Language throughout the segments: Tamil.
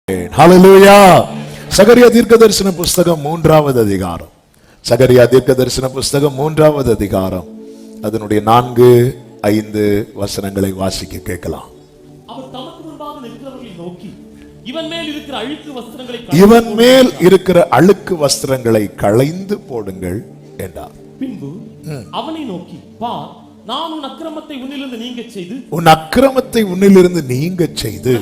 ஹல்லேலூயா. சகரியா தீர்க்கதரிசன புஸ்தகம் 3வது அதிகாரம். சகரியா தீர்க்கதரிசன புஸ்தகம் 3வது அதிகாரம் அதனுடைய 4-5 வசனங்களை வாசிக்க கேட்கலாம். அவர் தமக்கு முன்பாக நிற்கிறவர்களை நோக்கி, இவன் மேல் இருக்கிற அழுக்கு வஸ்திரங்களை களைந்து போடுங்கள் என்றார். பின்பு அவனை நோக்கி, பார், நான் உன் அக்கிரமத்தை உன்னிலிருந்து நீங்கச் செய்து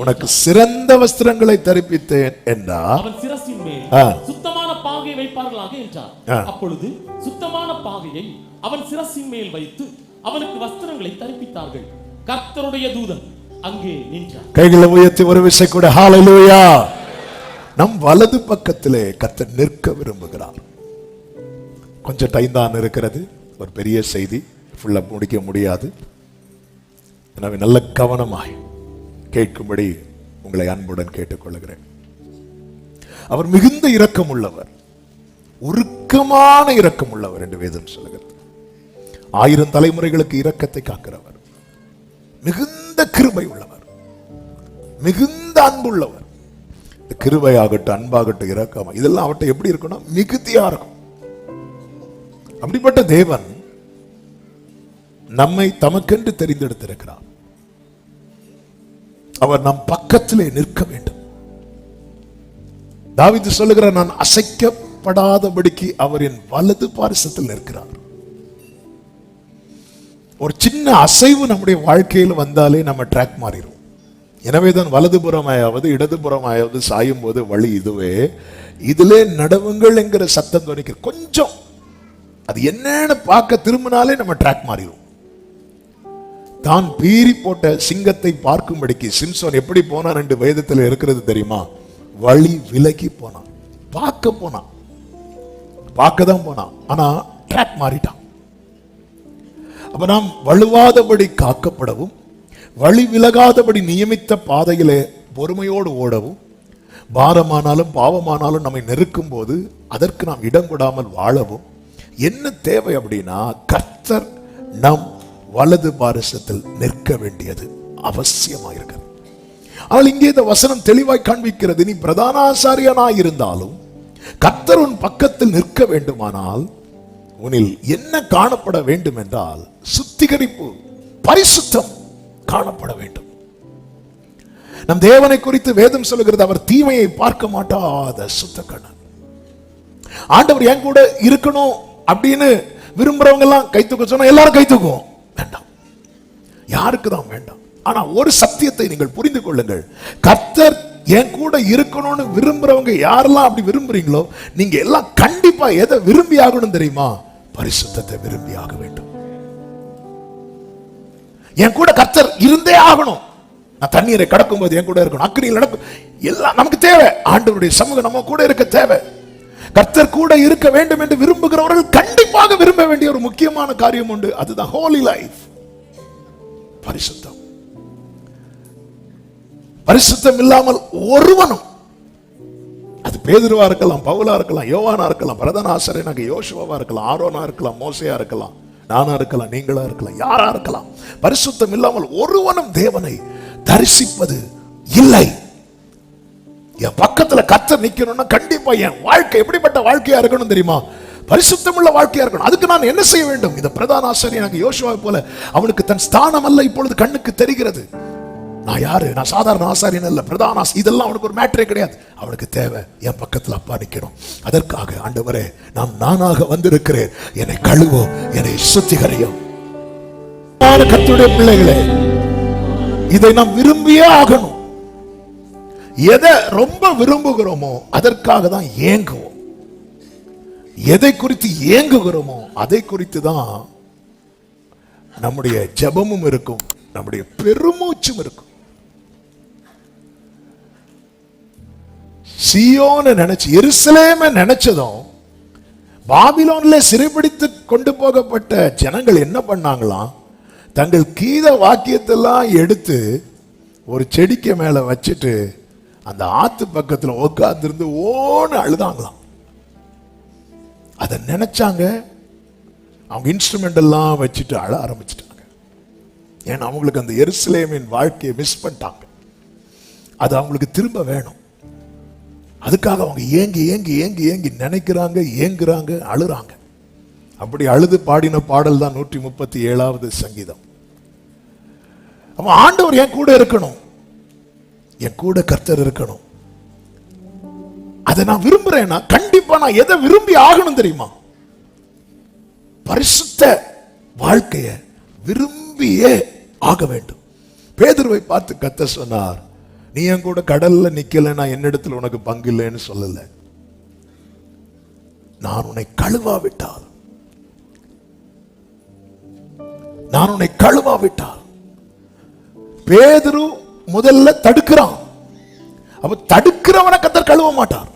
உனக்கு சிறந்த வஸ்திரங்களை தரிப்பித்தேன் என்றார். அவன் சிரசின் மேல் சுத்தமான பாகையை வைப்பார்களாக என்றார். அப்பொழுது சுத்தமான பாகையை அவன் சிரசின் மேல் வைத்து அவனுக்கு வஸ்திரங்களை தரிப்பித்தார்கள். கர்த்தருடைய தூதன் அங்கே நின்றார். கைகளை உயர்த்தி ஒரு விசை கூட ஹல்லேலூயா. நம் வலது பக்கத்திலே கர்த்தர் நிற்க விரும்புகிறார். கொஞ்சம் டைம் தான் இருக்கிறது, ஒரு பெரிய செய்தி ஃபுல்லா முடிக்க முடியாது. எனவே நல்ல கவனமாய் கேட்கும்படி உங்களை அன்புடன் கேட்டுக்கொள்கிறேன். அவர் மிகுந்த இரக்கம் உள்ளவர், உருக்கமான இரக்கம் உள்ளவர் என்று வேதம் சொல்லுகிறது. 1000 தலைமுறைகளுக்கு இரக்கத்தை காக்கிறவர், மிகுந்த கிருபை உள்ளவர், மிகுந்த அன்புள்ளவர். கிருபையாகட்டும், அன்பாகட்டும், இரக்கம் இதெல்லாம் அவர்கிட்ட எப்படி இருக்கணும்? மிகுதியா இருக்கும். அப்படிப்பட்ட தேவன் நம்மை தமக்கென்று தெரிந்தெடுத்திருக்கிறார். அவர் நம் பக்கத்திலே நிற்க வேண்டும். தாவீது சொல்லுகிறார், நான் அசைக்கப்படாதபடிக்கு அவர் என் வலது பாரிசத்தில் நிற்கிறார். ஒரு சின்ன அசைவு நம்முடைய வாழ்க்கையில் வந்தாலே நம்ம ட்ராக் மாறிடும். எனவேதான் வலதுபுறமாயாவது இடதுபுறமாயாவது சாயும் போது வழி இதுவே, இதிலே நடவுங்கள் என்கிற சத்தம் துணிக்க கொஞ்சம் அது என்னன்னு பார்க்க திரும்பினாலே நம்ம ட்ராக் மாறிடும். தான் பீறி போட்ட சிங்கத்தை பார்க்கும்படிக்கு சிம்சோன் எப்படி போனான் என்று வேதத்தில் இருக்கிறது தெரியுமா? வழி விலகி போனான், பார்க்க தான் போனான், ஆனா ட்ராக் மாறிட்டான். அப்ப நாம் வழுவாதபடி காக்கப்படவும், வழி விலகாதபடி நியமித்த பாதையிலே பொறுமையோடு ஓடவும், பாரமானாலும் பாவமானாலும் நம்மை நெருக்கும் போது அதற்கு நாம் இடம் கொடாமல் வாழவும் என்ன தேவை அப்படின்னா, கர்த்தர் நம் வலது பாரிசத்தில் நிற்க வேண்டியது அவசியமாயிருக்கிறது. ஆனால் இங்கே இந்த வசனம் தெளிவாய் காண்பிக்கிறது, நீ பிரதான ஆசாரியனாய் இருந்தாலும் கர்த்தர் உன் பக்கத்தில் நிற்க வேண்டுமானால் உன்னில் என்ன காணப்பட வேண்டும் என்றால் சுத்திகரிப்பு, பரிசுத்தம் காணப்பட வேண்டும். நம் தேவனை குறித்து வேதம் சொல்லுகிறது, அவர் தீமையை பார்க்க மாட்டாத சுத்த கண்ணன். ஆண்டவர் என் கூட இருக்கணும் அப்படின்னு விரும்புறவங்க எல்லாம் கை தூக்க சொன்னா எல்லாரும் கை தூக்குவோம். வேண்டாம், யாருக்கு தான் வேண்டாம். ஆனா ஒரு சத்தியத்தை நீங்கள் புரிந்து கொள்ளுங்கள், கர்த்தர் என் கூட இருக்கணும்னு விரும்புறவங்க யாரெல்லாம் அப்படி விரும்புறீங்களோ நீங்க எல்லாம் கண்டிப்பா எதை விரும்பி ஆகணும் தெரியுமா? பரிசுத்தத்தை விரும்பி ஆக வேண்டும். என் கூட கர்த்தர் இருந்தே ஆகணும். நான் தண்ணீரை கடக்கும் போது என் கூட இருக்கணும், அக்னியில் நடக்கும், எல்லாம் நமக்கு தேவை. ஆண்டவருடைய சமூகம் நம்ம கூட இருக்க தேவை. கர்த்தர் கூட இருக்க வேண்டும் என்று விரும்புகிறவர்கள் கண்டிப்பாக விரும்ப வேண்டிய ஒரு முக்கியமான காரியம் உண்டு, அதுதான் ஹோலி லைஃப், பரிசுத்தம். பரிசுத்தம் இல்லாமல் ஒருவனும், அது பேதுருவா இருக்கலாம், பவுலா இருக்கலாம், யோவானா இருக்கலாம், பிரதான ஆசாரியனாக யோசுவாவா இருக்கலாம், ஆரோனா இருக்கலாம், மோசையா இருக்கலாம், நானா இருக்கலாம், நீங்களா இருக்கலாம், யாரா இருக்கலாம், பரிசுத்தம் இல்லாமல் ஒருவனும் தேவனை தரிசிப்பது இல்லை. என் பக்கத்துல கர்த்தர் நிக்கணும்னா கண்டிப்பா என் வாழ்க்கை எப்படிப்பட்ட வாழ்க்கையா இருக்கணும் தெரியுமா? பரிசுத்தமுள்ள வாழ்க்கையா இருக்கணும். அதுக்கு நான் என்ன செய்ய வேண்டும்? இந்த பிரதான ஆசாரியனாக யோசுவா போல அவனுக்கு தன் ஸ்தானம் அல்ல இப்பொழுது கண்ணுக்கு தெரிகிறது. நான் யாரு? நான் சாதாரண ஆசாரியன் அல்ல, பிரதான இதெல்லாம் அவனுக்கு ஒரு மேட்டரே கிடையாது. அவனுக்கு தேவை என் பக்கத்துல அப்பா நிக்கணும். அதற்காக ஆண்டவரே, நான் நானாக வந்திருக்கிறேன், என்னை கழுவோ, என்னை சுத்திகரியும். கர்த்தருடைய பிள்ளைகளே, இதை நாம் விரும்பியே ஆகணும். எதை ரொம்ப விரும்புகிறோமோ அதற்காக தான் ஏங்குவோம். எதை குறித்து ஏங்குகிறோமோ அதை குறித்து தான் நம்முடைய ஜெபமும் இருக்கும், நம்முடைய பெருமூச்சும் இருக்கும். சீயோனை நினைச்சு, எருசலேமை நினைச்சதும் பாபிலோன்ல சிறைபிடித்து கொண்டு போகப்பட்ட ஜனங்கள் என்ன பண்ணாங்களாம்? தங்கள் கீத வாக்கியத்தெல்லாம் எடுத்து ஒரு செடிக்கு மேல வச்சுட்டு அந்த ஆத்து பக்கத்துல உட்கார்ந்து ஓன்னு அழுதாங்களாம். அதை நினைச்சாங்க, அவங்க இன்ஸ்ட்ருமெண்ட் எல்லாம் வச்சுட்டு அழ ஆரம்பிச்சிட்டாங்க. ஏன்னா அவங்களுக்கு அந்த எருசலேமின் வாழ்க்கையை மிஸ் பண்ணிட்டாங்க. அது அவங்களுக்கு திரும்ப வேணும். அதுக்காக அவங்க ஏங்கி ஏங்கி ஏங்கி ஏங்கி நினைக்கிறாங்க, ஏங்குறாங்க, அழுறாங்க. அப்படி அழுது பாடின பாடல் தான் 137வது சங்கீதம். அப்ப ஆண்டவர் என் கூட இருக்கணும், என் கூட கர்த்தர் இருக்கணும். அதை நான் விரும்புறேன்னா கண்டிப்பா நான் எதை விரும்பி ஆகணும் தெரியுமா? பரிசுத்த வாழ்க்கைய விரும்பியே ஆக வேண்டும். பேதுருவை பார்த்து கர்த்தர் சொன்னார், நீ என் கூட கடல்ல நிக்கல, நான் என்னிடத்தில் உனக்கு பங்கு இல்லைன்னு சொல்லல. நான் உன்னை கழுவாவிட்டால், நான் உன்னை கழுவாவிட்டால். பேதுரு முதல்ல தடுக்கிறான். அப்ப தடுக்கிறவனை கர்த்தர் கழுவ மாட்டார்,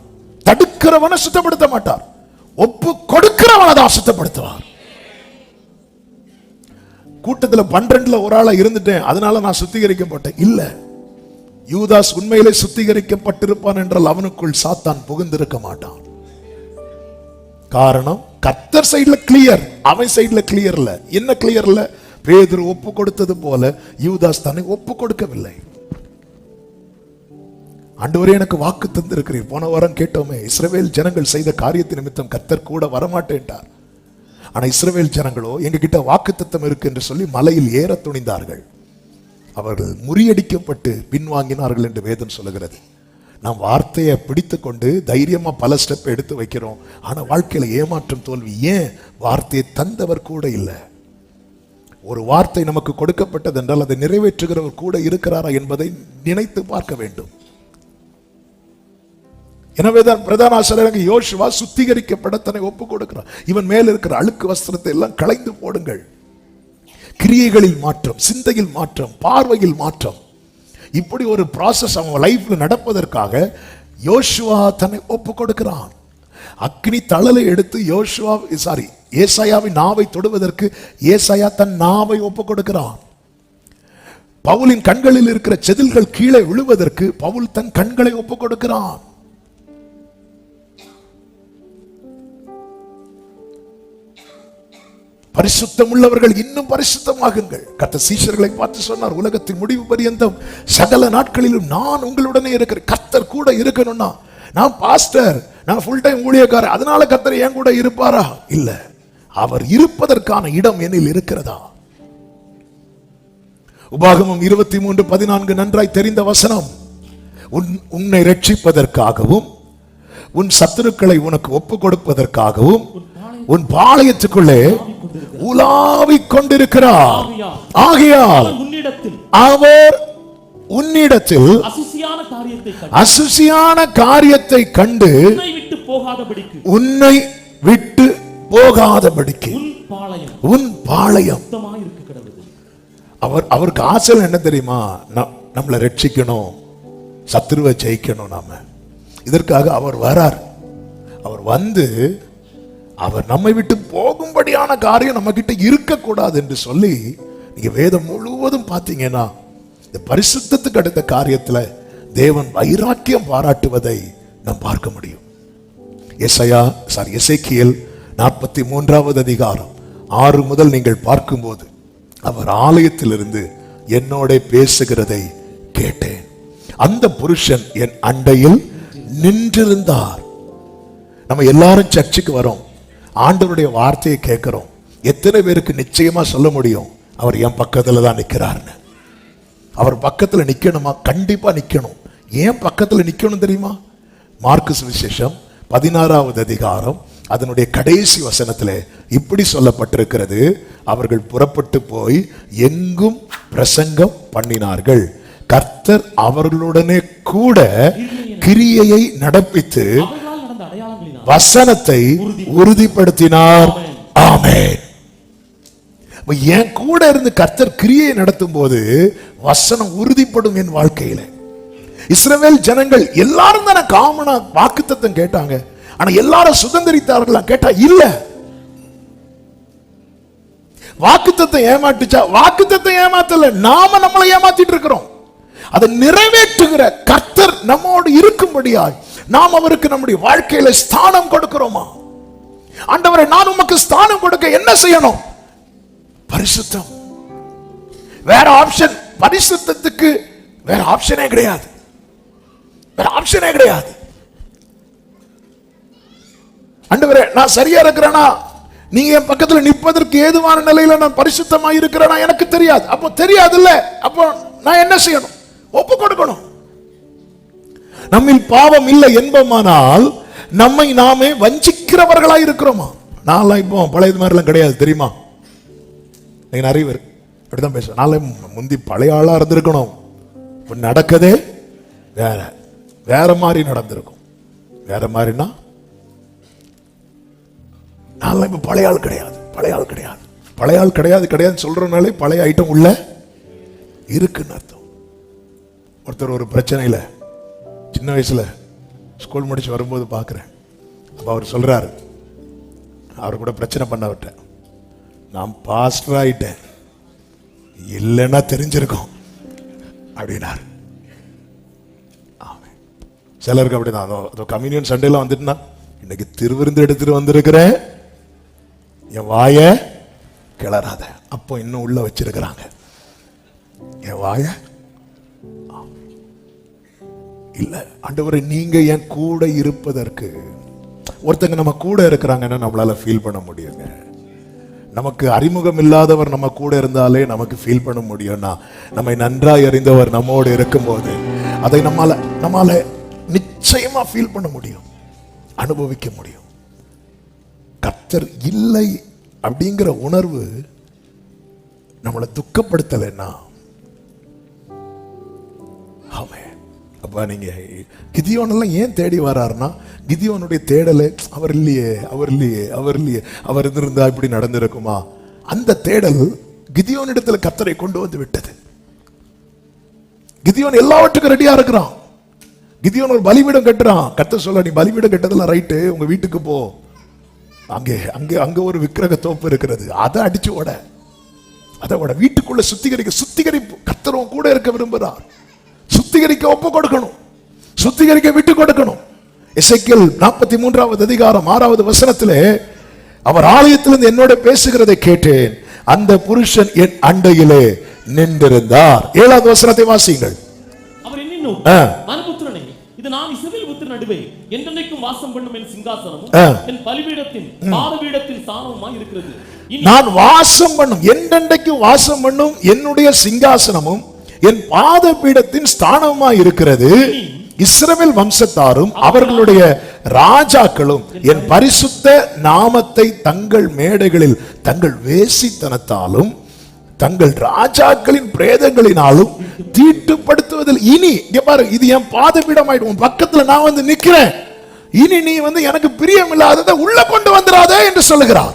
தடுக்கிறவனை சுத்தப்படுத்த மாட்டார், ஒப்பு கொடுக்கிறவனை தான் சுத்தப்படுத்துவார். கூட்டத்துல 12ல ஒரு ஆளா இருந்துட்டேன், அதனால நான் சுத்திகரிக்கப்பட்டேன் இல்ல. யூதாஸ் உண்மையிலே சுத்திகரிக்கப்பட்டிருப்பான் என்றால் அவனுக்குள் சாத்தான் புகுந்திருக்க மாட்டான். காரணம், கர்த்தர் சைடுல கிளியர், அவன் சைடுல கிளியர் இல்ல. என்ன கிளியர் இல்ல? பேதுரு ஒப்பு கொடுத்தது போல யூதாஸ் தன்னை ஒப்பு கொடுக்கவில்லை. ஆண்டவரே எனக்கு வாக்கு தந்திருக்கிறீர். போன வாரம் கேட்டோமே, இஸ்ரவேல் ஜனங்கள் செய்த காரியத்தின் நிமித்தம் கர்த்தர் கூட வரமாட்டேன்ட்டார். ஆனா இஸ்ரவேல் ஜனங்களோ எங்க கிட்ட வாக்குத்தத்தம் இருக்கு என்று சொல்லி மலையில் ஏற துணிந்தார்கள். அவர்கள் முறியடிக்கப்பட்டு பின்வாங்கினார்கள் என்று வேதம் சொல்லுகிறது. நாம் வார்த்தையை பிடித்து கொண்டு தைரியமா பல ஸ்டெப் எடுத்து வைக்கிறோம், ஆனா வாழ்க்கையில ஏமாற்றம், தோல்வி. ஏன்? வார்த்தையை தந்தவர் கூட இல்லை. ஒரு வார்த்தை நமக்கு கொடுக்கப்பட்டது என்றால் அதை நிறைவேற்றுகிறவர் கூட இருக்கிறாரா என்பதை நினைத்து பார்க்க வேண்டும். எனவேதான் பிரதான ஆசாரியராகிய யோசுவா சுத்திகரிக்கப்பட தன்னை ஒப்பு கொடுக்கிறார். இவன் மேல் இருக்கிற அழுக்கு வஸ்திரத்தை எல்லாம் களைந்து போடுங்கள். கிரியைகளில் மாற்றம், சிந்தையில் மாற்றம், பார்வையில் மாற்றம், இப்படி ஒரு ப்ராசஸ் அவன் லைஃப்ல நடப்பதற்காக யோசுவா தன்னை ஒப்பு கொடுக்கிறான். அக்னி தழலை எடுத்து ஏசாயாவின் நாவை தொடுவதற்கு ஏசாயா தன் நாவை ஒப்பு கொடுக்கிறான். பவுலின் கண்களில் இருக்கிற செதில்கள் கீழே விழுவதற்கு பவுல் தன் கண்களை ஒப்பு கொடுக்கிறான். பரிசுத்தம் உள்ளவர்கள் இன்னும் பரிசுத்தமாகுங்கள். கர்த்தர் சீஷர்களை பார்த்து சொன்னார், உலகத்தின் முடிவு பரியந்தம் சகல நாட்களிலும் நான் உங்களுடனே இருக்கிறேன். கர்த்தர் கூட இருக்கணும்னா, நான் பாஸ்டர், நான் ஃபுல் டைம் ஊழியக்காரர், அதனால கர்த்தர் என் கூட இருப்பாரா? இல்ல. அவர் இருப்பதற்கான இடம் என்னில் இருக்கிறதா? உபாகமம் 23:14 நன்றாய் தெரிந்த வசனம். உன்னை ரட்சிப்பதற்காகவும் உன் சத்துருக்களை உனக்கு ஒப்பு கொடுப்பதற்காகவும் உன் பாளையத்துக்குள்ளே உலாவிக் கொண்டிருக்கிறார். ஆகையால் அவர் உன்னிடத்தில் அசுசியான காரியத்தை கண்டு உன்னை விட்டு போகாதபடிக்கு உன் பாளையம். அவருக்கு ஆசை என்ன தெரியுமா? நம்மளை ரட்சிக்கணும், சத்துருவை ஜெயிக்கணும். நாம இதற்காக அவர் வரார். அவர் வந்து அவர் நம்மை விட்டு போகும்படியான காரியம் நம்ம கிட்ட இருக்கக்கூடாது என்று சொல்லி, நீங்க வேதம் முழுவதும் பார்த்தீங்கன்னா இந்த பரிசுத்தத்துக்கு அடுத்த காரியத்துல தேவன் வைராக்கியம் பாராட்டுவதை நாம் பார்க்க முடியும். எசேக்கியேல் 43வது அதிகாரம் 6 முதல் நீங்கள் பார்க்கும்போது, அவர் ஆலயத்திலிருந்து என்னோட பேசுகிறதை கேட்டேன். அந்த புருஷன் என் அண்டையில் நின்றிருந்தார். நம்ம எல்லாரும் சர்ச்சுக்கு வரோம், ஆண்டவருடைய வார்த்தையை கேட்கிறோம். எத்தனை பேருக்கு நிச்சயமா சொல்ல முடியும், அவர் என் பக்கத்துல தான் நிக்கிறார்னு? அவர் பக்கத்துல நிக்கணுமா? கண்டிப்பா நிக்கணும். ஏன் பக்கத்துல நிக்கணும் தெரியுமா? மார்க்கு சுவிசேஷம் 16வது அதிகாரம் அதனுடைய கடைசி வசனத்துல இப்படி சொல்லப்பட்டிருக்கிறது, அவர்கள் புறப்பட்டு போய் எங்கும் பிரசங்கம் பண்ணினார்கள், கர்த்தர் அவர்களுடனே கூட கிரியையை நடப்பித்து வசனத்தை உறுதிப்படுத்தினார். ஆமென். என் கூட இருந்து கர்த்தர் கிரியை நடத்தும் போது வசனம் உறுதிப்படும் என் வாழ்க்கையில. இஸ்ரவேல் ஜனங்கள் எல்லாரும் தானே காமனா வாக்குத்தத்தம் கேட்டாங்க, ஆனா எல்லாரும் சுதந்திரித்தார்களா கேட்டா இல்ல. வாக்குத்தத்தம் ஏமாட்டுச்சா? வாக்குத்தத்தம் ஏமாத்தல, நாம நம்மளை ஏமாத்திட்டு இருக்கிறோம். அதை நிறைவேற்றுகிற கர்த்தர் நம்மோடு இருக்கும்படியாய் நாம் அவருக்கு நம்முடைய வாழ்க்கையில ஸ்தானம் கொடுக்கிறோமா? ஆண்டவரே, நான் உமக்கு ஸ்தானம் கொடுக்க என்ன செய்யணும்? பரிசுத்தம். வேற ஆப்ஷன், பரிசுத்தத்துக்கு வேற ஆப்ஷனே கிடையாது. வேற ஆப்ஷனே கிடையாது. ஆண்டவரே நான் சரியா இருக்கிறேனா, நீங்க என் பக்கத்துல நிற்பதற்கு ஏதுவான நிலையில நான் பரிசுத்தமா இருக்கிறேனா எனக்கு தெரியாது. அப்போ தெரியாது இல்ல, அப்போ நான் என்ன செய்யணும்? ஒப்பு கொடுக்கணும். நம்மில் பாவம் இல்லை என்பமானால் நம்மை நாமே வஞ்சிக்கிறவர்களா இருக்கிறோமா? நான் இப்போ பழைய மாதிரிலாம் கிடையாது தெரியுமா? நீங்க நிறைய பேர் அப்படிதான் பேசுவேன். நான் முந்தி பழைய ஆளா இருந்திருக்கணும், நடக்கதே வேற வேற மாதிரி நடந்திருக்கும். வேற மாதிரினா நான் இப்ப பழைய ஆள் கிடையாது, பழைய ஆள் கிடையாது, பழைய ஆள் கிடையாது கிடையாது சொல்றதுனாலே பழைய ஐட்டம் உள்ள இருக்குன்னு அர்த்தம். ஒருத்தர் ஒரு பிரச்சனையில சின்ன வயசுல ஸ்கூல் முடிச்சு வரும்போது பார்க்கிறேன். அப்ப அவர் சொல்றாரு, அவர் கூட பிரச்சனை பண்ண விட்டேன், நான் பாஸ்டர் ஆயிட்டேன், இல்லைன்னா தெரிஞ்சிருக்கும் அப்படின்னாரு. சிலருக்கு அப்படிதான். கம்யூனியன் சண்டேல வந்துட்டுனா, இன்னைக்கு திருவிருந்து எடுத்துட்டு வந்திருக்கிறேன், என் வாய கிளறாத. அப்போ இன்னும் உள்ள வச்சிருக்கிறாங்க என் வாய. இல்ல ஆண்டவரே, நீங்க என் கூட இருப்பதற்கு. ஒருத்தங்க நம்ம கூட இருக்கிறாங்கன்னா நம்மளால ஃபீல் பண்ண முடியுங்க. நமக்கு அறிமுகம் இல்லாதவர் நம்ம கூட இருந்தாலே நமக்கு ஃபீல் பண்ண முடியும்னா, நம்மை நன்றாய் அறிந்தவர் நம்மோடு இருக்கும்போது அதை நம்மால நிச்சயமா ஃபீல் பண்ண முடியும், அனுபவிக்க முடியும். கர்த்தர் இல்லை அப்படிங்கிற உணர்வு நம்மளை துக்கப்படுத்தலைன்னா, அப்ப நீங்க கிதியோனெல்லாம் ஏன் தேடி வராருன்னா, கிதியோனுடைய தேடலை அவர் இல்லையே, அவர் இல்லையே, அவர் இல்லையே, அவர் இருந்திருந்தா இப்படி நடந்திருக்குமா, அந்த தேடல் கிதியோனிடத்தில் கர்த்தரை கொண்டு வந்து விட்டது. கிதியோன் எல்லாவற்றுக்கும் ரெடியா இருக்கிறான். கிதியோன் ஒரு பலிபீடம் கட்டுறான். கர்த்தர் சொல்ல, நீ பலிபீடம் கட்டதெல்லாம் ரைட்டு, உங்க வீட்டுக்கு போ, அங்கே அங்கே அங்க ஒரு விக்கிரக தோப்பு இருக்கிறது, அதை அடிச்சு ஓட, அதை ஓட, வீட்டுக்குள்ள சுத்திகரிப்பு. கர்த்தரும் கூட இருக்க விரும்புகிறார். சுத்திகரிக்க ஒப்பு கொடுக்கணும், சுத்திகரிக்க விட்டு கொடுக்கணும். எசேக்கியேல் 43வது அதிகாரம் 6வது வசனத்திலே, அவர் ஆலயத்திலிருந்து என்னோட பேசுகிறதை கேட்டேன், அந்த புருஷன் என் அண்டையிலே நின்றிருந்தார். 7வது வசனத்தை வாசியுங்கள். அவர் என்னிலும் மனுபுத்திரனே, இது நான் இஸ்ரவேல் புத்திரர் நடுவே என்றென்றைக்கும் வாசம் பண்ணும் என் சிங்காசனமும் என் பலிபீடத்தின் பாதபீடத்தின் ஸ்தானமுமாய் இருக்கிறது. நான் வாசம் பண்ணும், என்றென்றைக்கும் வாசம் பண்ணும் என்னுடைய சிங்காசனமும் என் பாதபீடத்தின் ஸ்தானமாய் இருக்கிறது. இஸ்ரவேல் வம்சத்தாரும் அவர்களுடைய ராஜாக்களும் என் பரிசுத்த நாமத்தை தங்கள் மேடைகளில் தங்கள் வேசித்தனத்தாலும் தங்கள் ராஜாக்களின் பிரேதங்களினாலும் தீட்டுப்படுத்துவதில், இனி பாரு, இது என் பாதபீடம் ஆயிடும், பக்கத்துல நான் வந்து நிக்கிறேன், இனி நீ வந்து எனக்கு பிரியம் இல்லாததை உள்ள கொண்டு வந்துடாதே என்று சொல்லுகிறார்.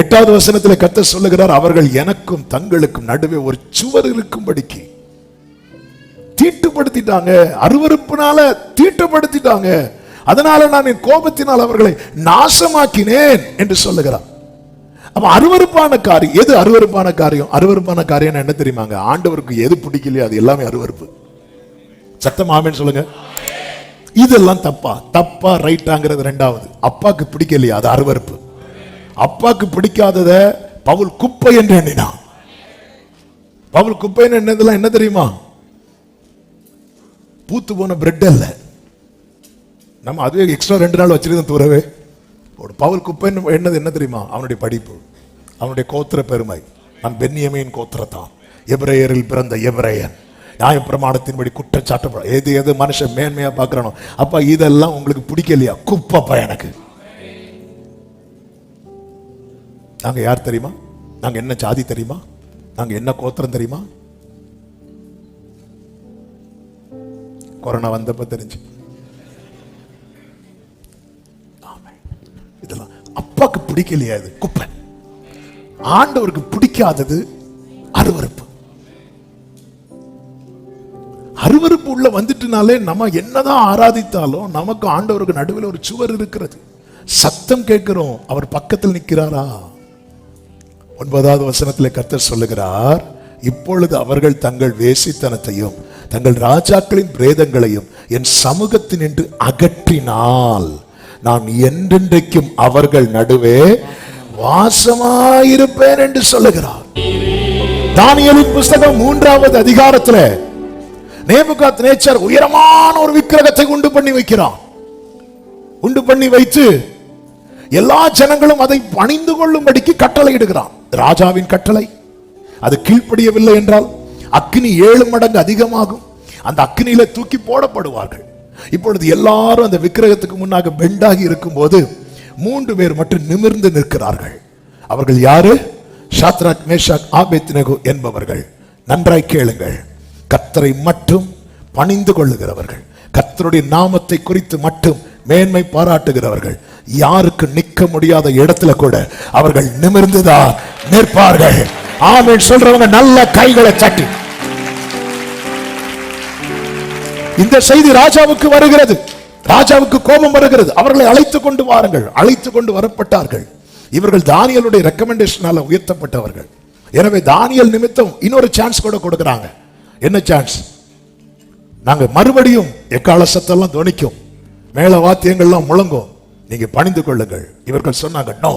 8வது வசனத்தில் கர்த்தர் சொல்லுகிறார், அவர்கள் எனக்கும் தங்களுக்கும் நடுவே ஒரு சுவர் இருக்கும்படிக்கு தீட்டுப்படுத்திட்டாங்க, அருவருப்பினால தீட்டுப்படுத்திட்டாங்க, அதனால நான் என் கோபத்தினால் அவர்களை நாசமாக்கினேன் என்று சொல்லுகிறார். அப்ப அருவருப்பான காரியம் எது? அருவருப்பான காரியம், அருவருப்பான காரியம் என்ன தெரியுமாங்க? ஆண்டவருக்கு எது பிடிக்கலையோ அது எல்லாமே அருவருப்பு. சத்தம் ஆமென் சொல்லுங்க. இதெல்லாம் தப்பா ரைட்டாங்கிறது ரெண்டாவது. அப்பாக்கு பிடிக்கலையா, அது அருவருப்பு. அப்பாக்கு பிடிக்காதத பவுல் குப்பை என்று எண்ணினான். பவுல் குப்பைன்னு என்னதெல்லாம் என்ன தெரியுமா? பூத்து போன பிரெட் அல்ல, நம்ம அதுவே எக்ஸ்ட்ரா 2 நாள் வச்சிருக்கோம் தூரவே. பவுல் குப்பைன்னு என்னது என்ன தெரியுமா? அவனுடைய படிப்பு, அவனுடைய கோத்திர பெருமை. நான் பென்யமீன் கோத்திரத்தான், எபிரேயரில் பிறந்த எபிரேயன், நியாய பிரமாணத்தின்படி குற்றச்சாட்டு எது மனுஷன் மேன்மையா பார்க்கறானோ. அப்ப இதெல்லாம் உங்களுக்கு பிடிக்கலையா? குப்பப்பா. எனக்கு நாங்க யார் தெரியுமா? நாங்க என்ன ஜாதி தெரியுமா? நாங்க என்ன கோத்திரம் தெரியுமா? கொரோனா வந்தப்ப தெரிஞ்சு. இதெல்லாம் அப்பாக்கு பிடிக்கலையா? இது குப்பை. ஆண்டவருக்கு பிடிக்காதது அருவருப்பு. அருவருப்பு உள்ள வந்துட்டுனாலே நம்ம என்னதான் ஆராதித்தாலும் நமக்கு ஆண்டவருக்கு நடுவில் ஒரு சுவர் இருக்கிறது. சத்தம் கேட்கிறோம், அவர் பக்கத்தில் நிற்கிறாரா? 9வது வசனத்தில் கர்த்தர் சொல்லுகிறார், இப்பொழுது அவர்கள் தங்கள் வேசித்தனத்தையும் தங்கள் ராஜாக்களின் பிரேதங்களையும் என் சமூகத்தின் என்று அகற்றினால் நான் என்றென்றைக்கும் அவர்கள் நடுவே வாசமாயிருப்பேன் என்று சொல்லுகிறார். தானியேலின் புத்தகம் 3வது அதிகாரத்தில் நேபுகாத்நேச்சர் உயரமான ஒரு விக்கிரகத்தை உண்டு பண்ணி வைக்கிறான். உண்டு பண்ணி வைத்து எல்லா ஜனங்களும் அதை பணிந்து கொள்ளும்படிக்கு கட்டளை இடுகிறான். ராஜாவின் கட்டளை. அது கீழ்ப்படியவில்லை என்றால் அக்கினி 7 மடங்கு அதிகமாகும். அந்த அக்கினியில தூக்கி போடப்படுவார்கள். இப்பொழுது எல்லாரும் அந்த விக்கிரகத்துக்கு முன்னாக பெண்டாகி இருக்கும் போது 3 பேர் மட்டும் நிமிர்ந்து நிற்கிறார்கள். அவர்கள் யாரு? சாத்ராக், மேஷாக், ஆபேத்நேகோ என்பவர்கள். நன்றாய் கேளுங்கள். கர்த்தரை மட்டும் பணிந்து கொள்ளுகிறவர்கள், கர்த்தருடைய நாமத்தை குறித்து மட்டும் மேன்மை பாராட்டுகிறவர்கள், யாருக்கு நிற்க முடியாத இடத்துல கூட அவர்கள் நிமிர்ந்துதான் நிற்பார்கள். ஆமென் சொல்றவங்க நல்ல கைகளை தட்டி. இந்த செய்தி ராஜாவுக்கு வருகிறது. ராஜாவுக்கு கோபம் வருகிறது. அவர்களை அழைத்துக் கொண்டு வாருங்கள். அழைத்துக் கொண்டு வரப்பட்டார்கள். இவர்கள் தானியேலுடைய ரெக்கமெண்டேஷனால உயர்த்தப்பட்டவர்கள். எனவே தானியேல் நிமித்தம் இன்னொரு சான்ஸ் கூட கொடுக்கிறாங்க. என்ன சான்ஸ்? நாங்க மறுபடியும் எக்கால சத்தெல்லாம் துணிக்கும், மேல வாத்தியங்கள்லாம் முழங்கும், நீங்க பணிந்து கொள்ளுங்கள். இவர்கள் சொன்னாங்க, நோ,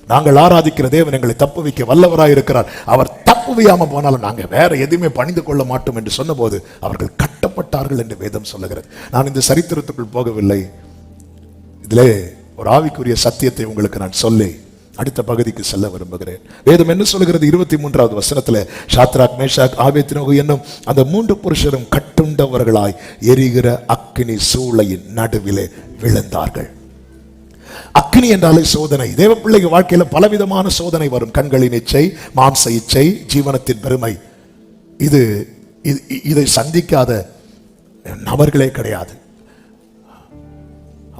நாங்கள் ஆராதிக்கிற தேவன் எங்களை தப்பு வைக்க வல்லவராய் இருக்கிறார். அவர் தப்பு வையாம போனாலும் நாங்க வேற எதுவுமே பணிந்து கொள்ள மாட்டோம் என்று சொன்னபோது அவர்கள் கட்டப்பட்டார்கள் என்று வேதம் சொல்லுகிறது. நான் இந்த சரித்திரத்துக்குள் போகவில்லை. இதிலே ஒரு ஆவிக்குரிய சத்தியத்தை உங்களுக்கு நான் சொல்லி அடுத்த பகுதிக்கு செல்ல விரும்புகிறேன். வேதம் என்ன சொல்லுகிறது? 23வது வசனத்துல சாத்ராக், மேஷாக், ஆபேத்நேகோ என்னும் அந்த 3 புருஷரும் கட்டுண்டவர்களாய் எரிகிற அக்கினி சூளையின் நடுவிலே விழுந்தார்கள். அக்கினி என்றாலே சோதனை. தேவ பிள்ளைங்க வாழ்க்கையில பலவிதமான சோதனை வரும். கண்களின் இச்சை, மாம்ச இச்சை, ஜீவனத்தின் பெருமை. இதை சந்திக்காத நபர்களே கிடையாது.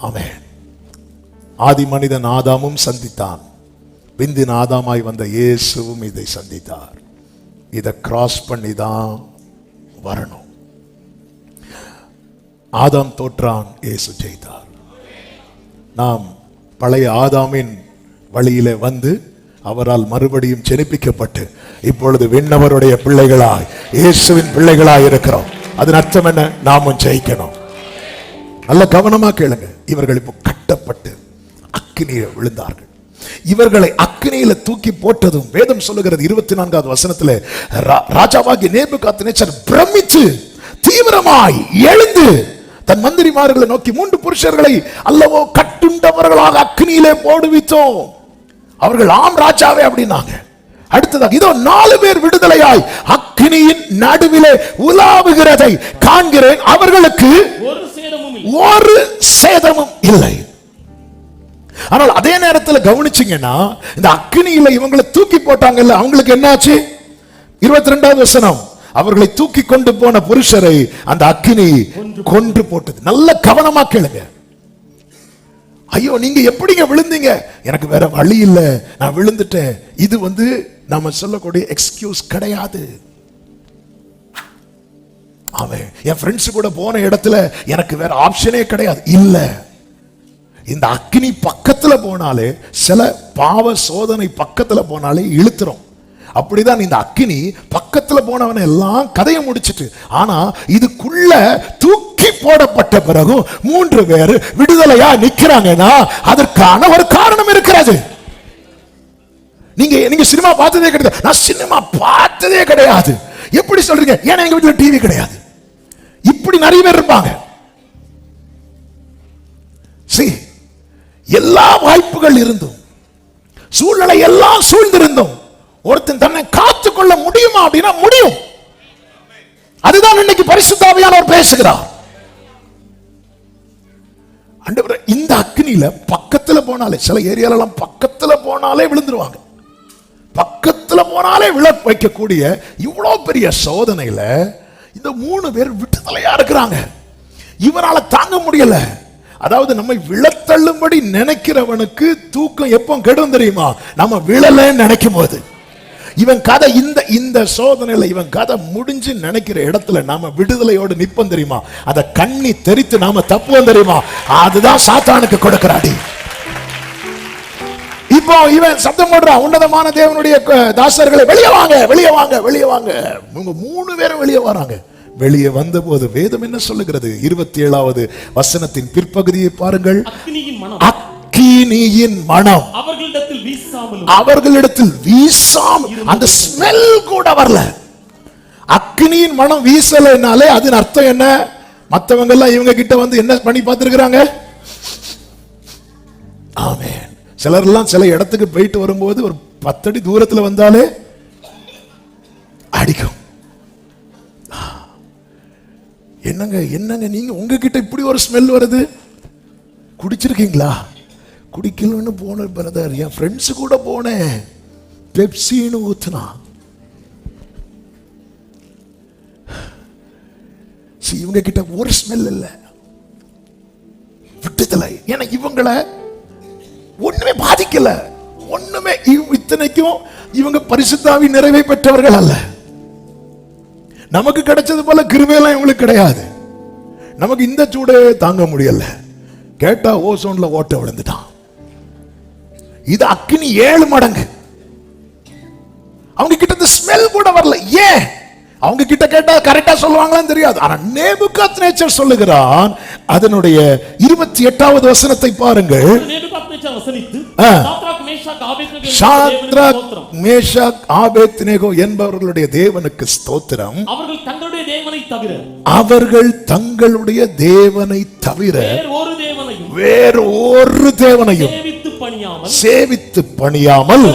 ஆமென். ஆதி மனிதன் ஆதாமும் சந்தித்தான். பிந்தின் ஆதாமாய் வந்த இயேசுவும் இதை சந்தித்தார். இதை கிராஸ் பண்ணி தான் வரணும். ஆதாம் தோற்றான், இயேசு ஜெயித்தார். நாம் பழைய ஆதாமின் வழியிலே வந்து அவரால் மறுபடியும் ஜெனிப்பிக்கப்பட்டு இப்பொழுது விண்ணவருடைய பிள்ளைகளாய், இயேசுவின் பிள்ளைகளாய் இருக்கிறோம். அதன் அர்த்தம் என்ன? நாமும் ஜெயிக்கணும். நல்ல கவனமா கேளுங்க. இவர்கள் இப்போ கட்டப்பட்டு அக்கினியில விழுந்தார்கள். இவர்களை அக்கினியில தூக்கி போட்டதும் வேதம் சொல்லுகிறது 24வது வசனத்திலே, ராஜாவாகிய நேபுகாத்நேச்சர் பிரமித்து தீவிரமாய் எழுந்து தன் மந்திரிமார்களை நோக்கி, 3 புருஷர்களை அல்லவோ கட்டுண்டவர்களாக அக்கினியிலே போடுவித்தோம். அவர்கள் ஆம் ராஜாவே அப்படின்னாங்க. அடுத்ததாக இதோ 4 பேர் விடுதலையாய் அக்கினியின் நடுவிலே உலாவுகிறதை காண்கிறேன். அவர்களுக்கு ஒரு சேதமும் இல்லை. ஆனால் அதே நேரத்தில் கவனிச்சீங்கன்னா, இந்த அக்கினியில இவங்களை தூக்கி போட்டாங்கல்ல, அவங்களுக்கு என்னாச்சு? 22வது வசனம், அவர்களை தூக்கி கொண்டு போன புருஷரை அந்த அக்கினி கொன்று போட்டது. நல்ல கவனமா கேளுங்க. ஐயோ, நீங்க எப்படிங்க விழுந்தீங்க? எனக்கு வேற வழி இல்ல, நான் விழுந்துட்டேன். இது நாம சொல்லக்கூடிய எக்ஸ்கியூஸ் கிடையாது. அவன் என் ஃப்ரெண்ட்ஸ் கூட போன இடத்துல எனக்கு வேற ஆப்ஷனே கிடையாது. இல்ல, இந்த அக்கினி பக்கத்துல போனாலே, சில பாவ சோதனை பக்கத்துல போனாலே இழுத்துரும். அப்படிதான் இந்த அக்கினி பக்கத்துல போனவனை எல்லாம் கதையை முடிச்சிட்டு, ஆனா இதுக்குள்ள தூக்கி போடப்பட்ட பிறகு 3 பேர் விடுதலையா நிக்கிறாங்கன்னா அதற்கான ஒரு காரணம் இருக்கிறது. நீங்க சினிமா பார்த்ததே கிடையாது. நான் சினிமா பார்த்ததே கிடையாது. எப்படி சொல்றீங்க? ஏன்னா எங்க வீட்டுல டிவி கிடையாது. இப்படி நிறைய பேர் இருப்பாங்க. எல்லா வாய்ப்புகள் இருந்தும், சூழ்நிலை எல்லாம் சூழ்ந்திருந்தும் ஒருத்தன் தன்னை காத்துக்கொள்ள முடியுமா அப்படின்னா முடியும். அதுதான் இன்னைக்கு பரிசுத்த ஆவியானவர் பேசுகிறார். ஆண்டவரே, இந்த அக்கினியில பக்கத்துல போனாலே, சில ஏரியால பக்கத்துல போனாலே விழுந்துருவாங்க. பக்கத்துல போனாலே விழ வைக்கக்கூடிய இவ்வளவு பெரிய சோதனையில இந்த 3 பேர் விடுதலையா இருக்கிறாங்க. இவரால தாங்க முடியல. அதாவது நம்மை விழத்தள்ளும்படி நினைக்கிறவனுக்கு தூக்கம் எப்போ கெடும் தெரியுமா? நம்ம விழலன்னு நினைக்கும் போது. இவன் கதை இந்த சோதனையில இவன் கதை முடிஞ்சு நினைக்கிற இடத்துல நாம விடுதலையோடு நிப்போம் தெரியுமா? அத கண்ணி தெரித்து நாம தப்புவோம் தெரியுமா? அதுதான் சாத்தானுக்கு கொடுக்கிறாடி. இப்போ இவன் சத்தம் போடுறான், உன்னதமான தேவனுடைய தாசர்களை வெளியே வாங்க, வெளியே வாங்க, வெளியே வாங்க. 3 பேரும் வெளியே வராங்க. வெளியே வந்த போது வேதம் என்ன சொல்லுகிறது? 27வது வசனத்தின் பிற்பகுதியை பாருங்கள். அக்கினியின் மனம் அவர்களிடத்தில் வீசாமல், அந்த ஸ்மெல் கூட வரல. அக்னியின் மனம் வீசலைனாலே அதன் அர்த்தம் என்ன? மற்றவங்க எல்லாம் இவங்க கிட்ட வந்து என்ன பண்ணி பார்த்திருக்கிறாங்க? ஆமென். சிலர் எல்லாம் சில இடத்துக்கு போயிட்டு வரும்போது ஒரு 10 அடி தூரத்துல வந்தாலே அடிக்கும். என்னங்க என்னங்க நீங்க உங்ககிட்ட இப்படி ஒரு ஸ்மெல் வருது, குடிச்சிருக்கீங்களா? குடிக்கலன்னு போன பிரதர், என் ஃப்ரெண்ட்ஸ் கூட போனேன், பெப்சின்னு ஊத்துனா. இவங்க கிட்ட ஒரு ஸ்மெல் இல்ல, விட்டதில்லை. ஏன்னா இவங்களை ஒண்ணுமே பாதிக்கல, ஒண்ணுமே. இத்தனைக்கும் இவங்க பரிசுத்தாவி நிறைவை பெற்றவர்கள் அல்ல. நமக்கு கிடைச்சது போல கிருபையெல்லாம் இவங்களுக்கு கிடையாது. நமக்கு இந்த சூடே தாங்க முடியல. கேட்டா ஓசோன்ல ஓட்ட விழுந்துட்டான். இது அக்னி 7 மடங்கு. அவங்க கிட்ட ஸ்மெல் கூட வரல. ஏன்? அவங்க கிட்ட கேட்டா கரெக்டா சொல்லுவாங்களான்னு தெரியாது. ஆனா நேபுகாத்நேச்சர் சொல்லுகிறான். அதனுடைய 28வது வசனத்தை பாருங்கள். ஷாத்ராக், மேஷாக், ஆபேத்நேகோ என்பவர்களுடைய தேவனுக்கு ஸ்தோத்திரம். அவர்கள் தங்களுடைய தேவனை தவிர வேறு ஒரு தேவனையும் சேவித்து பணியாமல்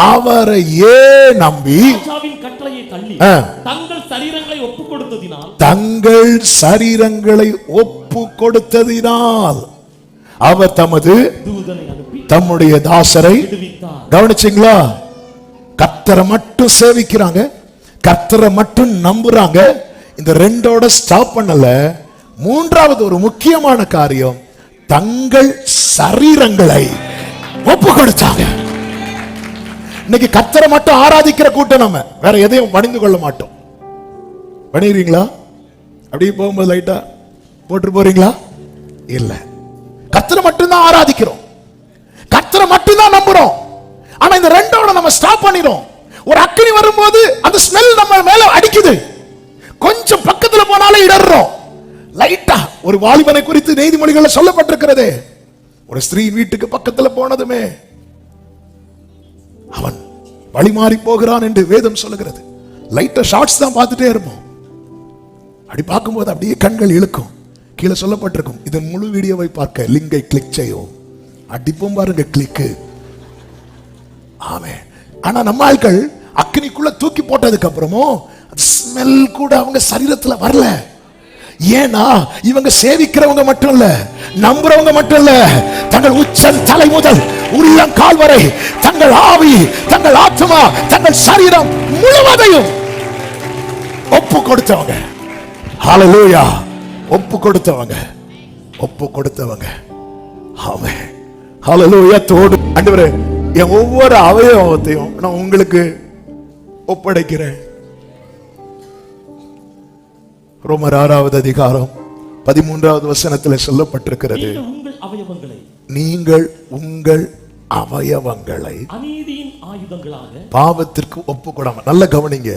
அவரையே நம்பி தங்கள் சரீரங்களை ஒப்பு கொடுத்ததினால் அவர் தம்முடைய தாசரை, கவனிச்சீங்களா? கர்த்தரை மட்டும் சேவிக்கிறாங்க, கர்த்தரை மட்டும் நம்புறாங்க. இந்த 2ஓட ஸ்டாப் பண்ணல. 3வது ஒரு முக்கியமான காரியம், தங்கள் சரீரங்களை ஒப்பு கொடுத்தாங்க. இன்னைக்கு கர்த்தரை மட்டும் ஆராதிக்கிற கூட்டம், நம்ம வேற எதையும் பணிந்து கொள்ள மாட்டோம். பணிறீங்களா? அப்படியே போகும்போது லைட்டா போட்டு போறீங்களா? இல்ல, கர்த்தரை மட்டும்தான் ஆராதிக்கிறோம், கர்த்தரை மட்டும்தான் நம்புறோம். ஆனா இந்த 2ஓட நம்ம ஸ்டாப் பண்ணிரோம். ஒரு அக்னி வரும்போது அந்த ஸ்மெல் நம்ம மேல அடிக்குது, கொஞ்சம் பக்கத்துல போனாலே இடறோம். லைட்டா ஒரு வாலிபனை குறித்து நீதிமொழிகள்ல சொல்லப்பட்டிருக்கிறது. ஒரு ஸ்திரீ வீட்டுக்கு பக்கத்துல போனதுமே அவன் வழிமாறி போகிறான் என்று வேதம் சொல்லுகிறது. லைட்டா ஷார்ட்ஸ் தான் பார்த்துட்டே இருப்போம். அப்படி பார்க்கும்போது அப்படியே கண்கள் இழுக்கும். கீழே சொல்லப்பட்டிருக்கும், இதன் முழு வீடியோவை பார்க்க லிங்கை கிளிக் செய்யும். அடிப்போம் பாருங்க, கிளிக்கு. ஆமே. ஆனா நம்ம ஆட்கள் அக்னிக்குள்ள தூக்கி போட்டதுக்கு அப்புறமும் ஸ்மெல் கூட அவங்க சரீரத்துல வரல. ஏன்னா இவங்க சேவிக்கிறவங்க மட்டும் இல்ல, நம்புறவங்க மட்டும் இல்ல, தங்கள் உச்சம் தலை முதல் உள்ளம் கால் வரை தங்கள் ஆவி, தங்கள் ஆத்மா, தங்கள் சரீரம் முழுவதையும் ஒப்பு கொடுத்தவங்க. ஹல்லேலூயா. ஒப்பு கொடுத்தவங்க, ஒப்பு கொடுத்தவங்க. ஆமென். ஹல்லேலூயா. தோடு ஆண்டவரே, என் ஒவ்வொரு அவயவத்தையும் நான் உங்களுக்கு ஒப்படைக்கிறேன். ரோமர் 6வது அதிகாரம் 13வது வசனத்தில் சொல்லப்பட்டிருக்கிறது, நீங்கள் உங்கள் அவயவங்களை அநீதியின் ஆயுதங்களாக பாவத்திற்கு ஒப்புக்கொடாம. நல்ல கவனிங்க,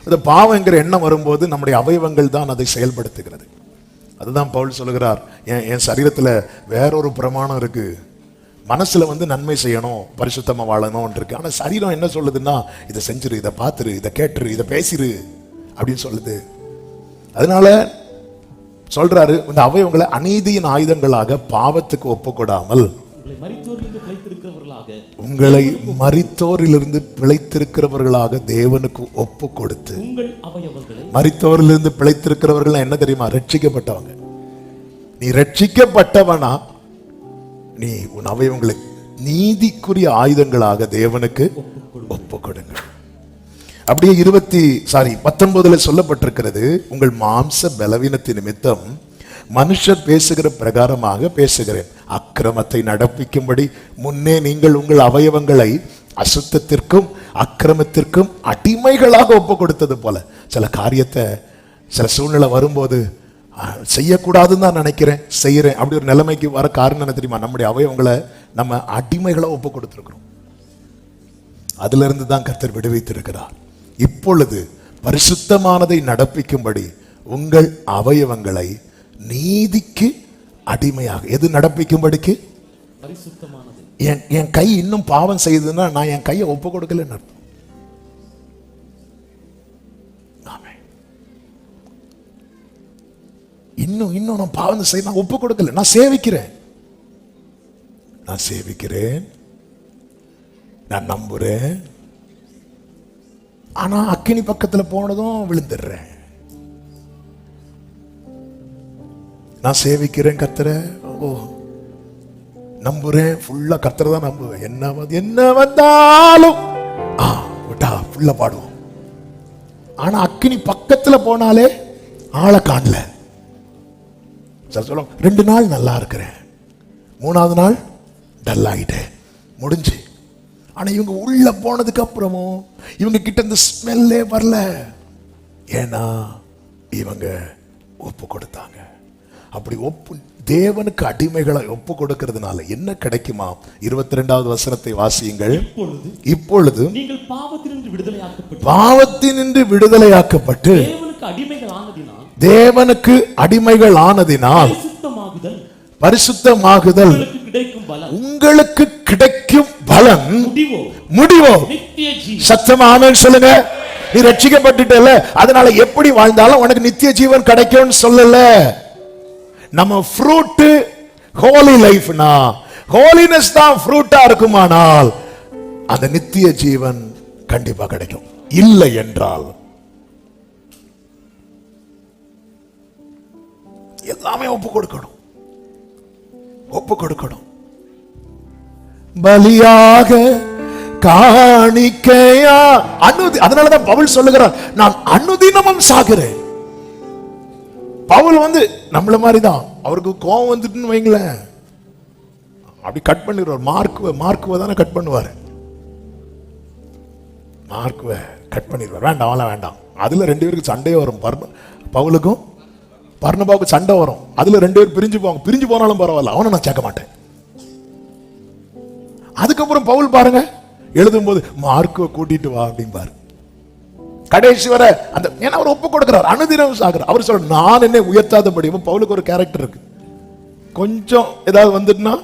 இந்த பாவங்கிற எண்ணம் வரும்போது நம்முடைய அவயவங்கள் தான் அதை செயல்படுத்துகிறது. அதுதான் பவுல் சொல்லுகிறார், என் சரீரத்துல வேறொரு பிரமாணம் இருக்கு. மனசுல நன்மை செய்யணும், பரிசுத்தமா வாழணும் இருக்கு. ஆனா சரீரம் என்ன சொல்லுதுன்னா, இதை செஞ்சிரு, இதை பார்த்துரு, இதை கேட்டுரு, இதை பேசிரு அப்படின்னு சொல்லுது. அதனால சொல்றாரு, இந்த அவயவங்களை அநீதியின் ஆயுதங்களாக பாவத்துக்கு ஒப்புக்கொடாமல் உங்களை மரித்தோரிலிருந்து பிழைத்திருக்கிறவர்களாக தேவனுக்கு ஒப்பு கொடுத்து. மரித்தோரிலிருந்து பிழைத்திருக்கிறவர்கள் என்ன தெரியுமா? ரட்சிக்கப்பட்டவங்க. நீ ரட்சிக்கப்பட்டவனா, நீ உன் அவயவங்களை நீதிக்குரிய ஆயுதங்களாக தேவனுக்கு ஒப்பு கொடுங்க. அப்படியே 19 சொல்லப்பட்டிருக்கிறது, உங்கள் மாம்ச பலவீனத்தின் நிமித்தம் மனுஷர் பேசுகிற பிரகாரமாக பேசுகிறேன். அக்கிரமத்தை நடப்பிக்கும்படி முன்னே நீங்கள் உங்கள் அவயவங்களை அசுத்தத்திற்கும் அக்கிரமத்திற்கும் அடிமைகளாக ஒப்பு கொடுத்தது போல. சில காரியத்தை சில சூழ்நிலை வரும்போது செய்யக்கூடாதுன்னு தான் நினைக்கிறேன், செய்யறேன். அப்படி ஒரு நிலைமைக்கு வர காரணம் என்ன தெரியுமா? நம்முடைய அவயவங்களை நம்ம அடிமைகளை ஒப்பு கொடுத்திருக்கிறோம். அதுல இருந்து தான் கர்த்தர் விடுவித்திருக்கிறார். இப்பொழுது பரிசுத்தமானதை நடப்பிக்கும்படி உங்கள் அவயவங்களை நீதிக்கு அடிமையாக. எது நடப்பிக்கும்படிக்கு? பரிசுத்தமானது. என் கை இன்னும் பாவம் செய்யுதுன்னா நான் என் கையை ஒப்பு கொடுக்கலன்னு அர்த்தம். இன்னும் நான் பாவம் செய்ய நான் ஒப்பு கொடுக்கல, நான் சேவிக்கிறேன், நான் நம்புறேன். ஆனா அக்கினி பக்கத்துல போனதும் விழுந்துடுறேன். நான் சேவிக்கிறேன் கர்த்தரை, நம்புறேன், ஃபுல்லா கர்த்தரை தான் நம்புவேன். என்ன வந்தாலும் விட்டா ஃபுல்லா பாடுவோம். ஆனா அக்கினி பக்கத்துல போனாலே ஆளை காணல. சொல்லுவோம் 2 நாள் நல்லா இருக்கிறேன், 3ஆவது நாள் டல் ஆகிட்டேன், முடிஞ்சு. ஆனா இவங்க உள்ள போனதுக்கு அப்புறமும் இவங்க கிட்ட இந்த ஸ்மெல்லே வரல. ஏன்னா இவங்க ஒப்பு கொடுத்தாங்க. அப்படி தேவனுக்கு அடிமைகளை ஒப்பு கொடுக்கிறதுனால என்ன கிடைக்குமா? 22வது வசனத்தை வாசியுங்கள். இப்பொழுது நீங்கள் பாவத்தினின்று விடுதலையாக்கப்பட்டு தேவனுக்கு அடிமைகள் ஆனதினால் பரிசுத்தமாகுதல் உங்களுக்கு கிடைக்கும் பலன் முடிவோ. சத்தமா ஆமென் சொல்லுங்க. நீ ரட்சிக்கப்பட்டுட்டல, அதனால எப்படி வாழ்ந்தாலும் உனக்கு நித்திய ஜீவன் கிடைக்கும்னு சொல்லல. நம்ம ஃப்ரூட் ஹோலி லைஃப்னா, ஹோலினஸ் தான் ஃப்ரூட்டா இருக்குமானால் அந்த நித்திய ஜீவன் கண்டிப்பா கிடைக்கும். இல்லை என்றால் எல்லாமே ஒப்பு கொடுக்கணும். பலியாக காணிக்கையா அதனாலதான் பவுல் சொல்லுகிறார், நான் அனுதினமும் சாகிறேன். பவுல் நம்மள மாதிரிதான், அவருக்கு கோபம் வந்துட்டுன்னு வைங்களேன், அப்படி கட் பண்ணிடுவார். மார்க்குவ தானே கட் பண்ணுவார். மார்க்குவ கட் பண்ணிடுவார். வேண்டாம். அதுல 2 பேருக்கு சண்டையே வரும். பவுலுக்கும் பர்னபாவுக்கு சண்டை வரும். அதுல 2 பேர் பிரிஞ்சு போனாலும் பரவாயில்ல, அவனை நான் சேர்க்க மாட்டேன். அதுக்கப்புறம் பவுல் பாருங்க எழுதும் போது மார்க்குவ கூட்டிட்டு வா அப்படிம்பாரு. கடைசி வரை ஏன்னா அவர் ஒப்பு கொடுக்கிறார், அனுதினம் சாகிறார். அவர் சொல்ற நான் என்னை உயர்த்தாதபடியும். பவுலுக்கு ஒரு கேரக்டர் இருக்கு, கொஞ்சம் ஏதாவது வந்துட்டுனா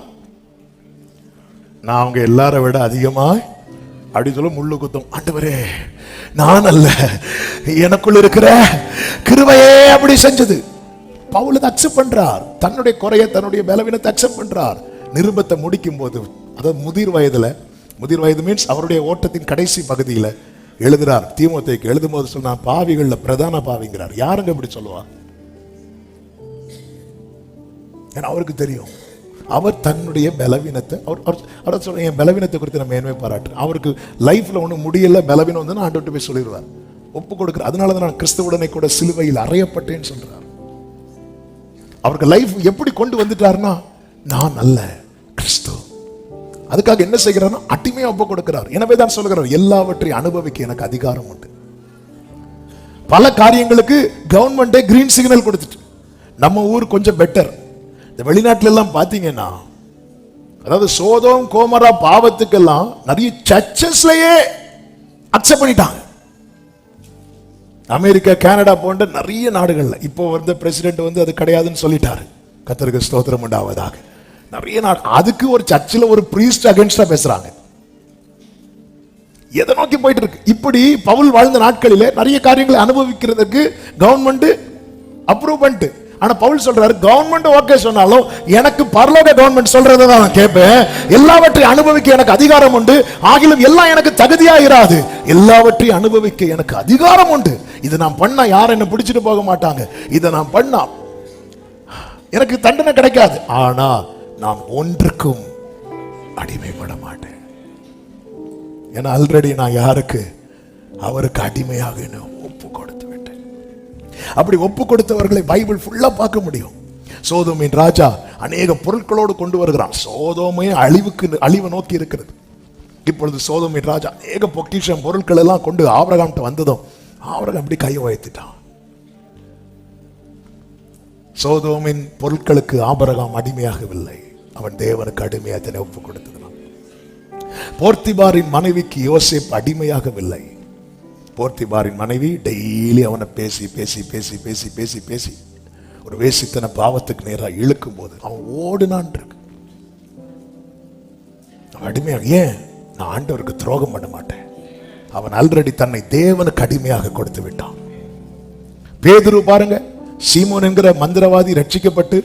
நான் அவங்க எல்லாரை விட அதிகமா அப்படி சொல்ல முள்ளு குத்தம். ஆண்டவரே நான் அல்ல, எனக்குள்ள இருக்கிற கிருபையே அப்படி செஞ்சது. பவுல் அதை அக்செப்ட் பண்றார், தன்னுடைய குறைய தன்னுடைய பலவீனத்தை அக்செப்ட் பண்றார். நிருபத்தை முடிக்கும் போது, அதாவது முதிர் வயது மீன்ஸ் அவருடைய ஓட்டத்தின் கடைசி பகுதியில் எழுதுறார். தீமோத்தேயுக்கு எழுதும் போது சொன்னார், பாவிகள்ல பிரதான பாவிங்கிறார். யாருங்க இப்படி சொல்லுவா? ஏன்னா அவருக்கு தெரியும், அவர் தன்னுடைய பலவீனத்தை அவர் சொல்ற, என் பலவீனத்தை குறித்து நம்ம மேன்மை பாராட்டுறேன். அவருக்கு லைஃப்ல ஒண்ணு முடியல, பலவீனம் வந்து ஆண்டவர்கிட்ட போய் சொல்லிடுவார், ஒப்பு கொடுக்கிறார். அதனாலதான் நான் கிறிஸ்துவுடனே கூட சிலுவையில் அறையப்பட்டேன்னு சொல்றார். அவருக்கு லைஃப் எப்படி கொண்டு வந்துட்டாருன்னா, நான் அல்ல கிறிஸ்து. அதுக்காக என்ன செய்கிறார்? அடிமையா ஒப்பு கொடுக்கிறார். எனவே தான் சொல்லுகிறார், எல்லாவற்றையும் அனுபவிக்க எனக்கு அதிகாரம் உண்டு. பல காரியங்களுக்கு கவர்மெண்டே கிரீன் சிக்னல் கொடுத்துட்டு, நம்ம ஊர் கொஞ்சம் பெட்டர். இந்த வெளிநாட்டுல எல்லாம் பாத்தீங்கன்னா, அதாவது சோதோம் கோமரா பாவத்துக்கெல்லாம் நிறைய சர்ச்சஸ்லயே அக்செப்ட் பண்ணிட்டாங்க. அமெரிக்கா, கனடா போன்ற நிறைய நாடுகள்ல இப்போ வந்த பிரசிடென்ட் அது கிடையாதுன்னு சொல்லிட்டாரு. கர்த்தருக்கு ஸ்தோத்திரம் உண்டாவதாக. நிறைய நாடு அதுக்கு ஒரு சர்ச்சில் ஒரு பிரீஸ்ட் அகைன்ஸ்டா பேசுறாங்க. எதை நோக்கி போயிட்டு இருக்கு? இப்படி பவுல் வாழ்ந்த நாட்களிலே நிறைய காரியங்களை அனுபவிக்கிறதுக்கு கவர்மெண்ட் அப்ரூவ் பண்ணிட்டு, ஆனா பவுல் சொல்றாரு, கவர்மெண்ட் ஓகே சொன்னாலும் எனக்கு பரலோக கவர்மெண்ட் சொல்றதை தான் நான் கேட்பேன். எல்லாவற்றையும் அனுபவிக்க எனக்கு அதிகாரம் உண்டு, ஆகிலும் எல்லாம் எனக்கு தகுதியா இராது. எல்லாவற்றையும் அனுபவிக்க எனக்கு அதிகாரம் உண்டு. இதை நான் பண்ணா யாரும் என்ன பிடிச்சிட்டு போக மாட்டாங்க. இதை நான் பண்ணா எனக்கு தண்டனை கிடைக்காது. ஆனா நான் ஒன்றுக்கும் அடிமைப்பட மாட்டேன். ஏன்னா ஆல்ரெடி நான் யாருக்கு? அவருக்கு அடிமையாக ஒப்பு கொடுத்து விட்டேன். அப்படி ஒப்பு கொடுத்தவர்களை பைபிள் ஃபுல்லா பார்க்க முடியும். சோதோமின் ராஜா அநேக பொருட்களோடு கொண்டு வருகிறான். சோதோமே அழிவு நோக்கி இருக்கிறது. இப்பொழுது சோதோமின் ராஜா அநேக பொக்கிஷம் பொருட்கள் எல்லாம் கொண்டு ஆபிரகாம் வந்ததும் ஆபிரகாம் அப்படி கையை உயர்த்திட்டான். சோதோமின் பொருட்களுக்கு ஆபிரகாம் அடிமையாகவில்லை, அவன் தேவனுக்கு அடிமையாக தன்னை ஒப்பு கொடுத்தான். போர்த்திபாரின் மனைவிக்கு யோசேப்பு அடிமையாகவில்லை. போர்த்திபாரின் மனைவி டெய்லி அவனை பேசி பேசி பேசி பேசி பேசி பேசி ஒரு வேசித்தன பாவத்துக்கு நேராக இழுக்கும் போது அவன் ஓடுனான் இருக்கு. அவன் அடிமையாக, ஏன்? நான் ஆண்டவருக்கு துரோகம் பண்ண மாட்டேன். அவன் ஆல்ரெடி தன்னை தேவனுக்கு அடிமையாக கொடுத்து விட்டான். பேதுரு பாருங்க, சீமோன் என்கிற மந்திரவாதி ரட்சிக்கப்பட்டு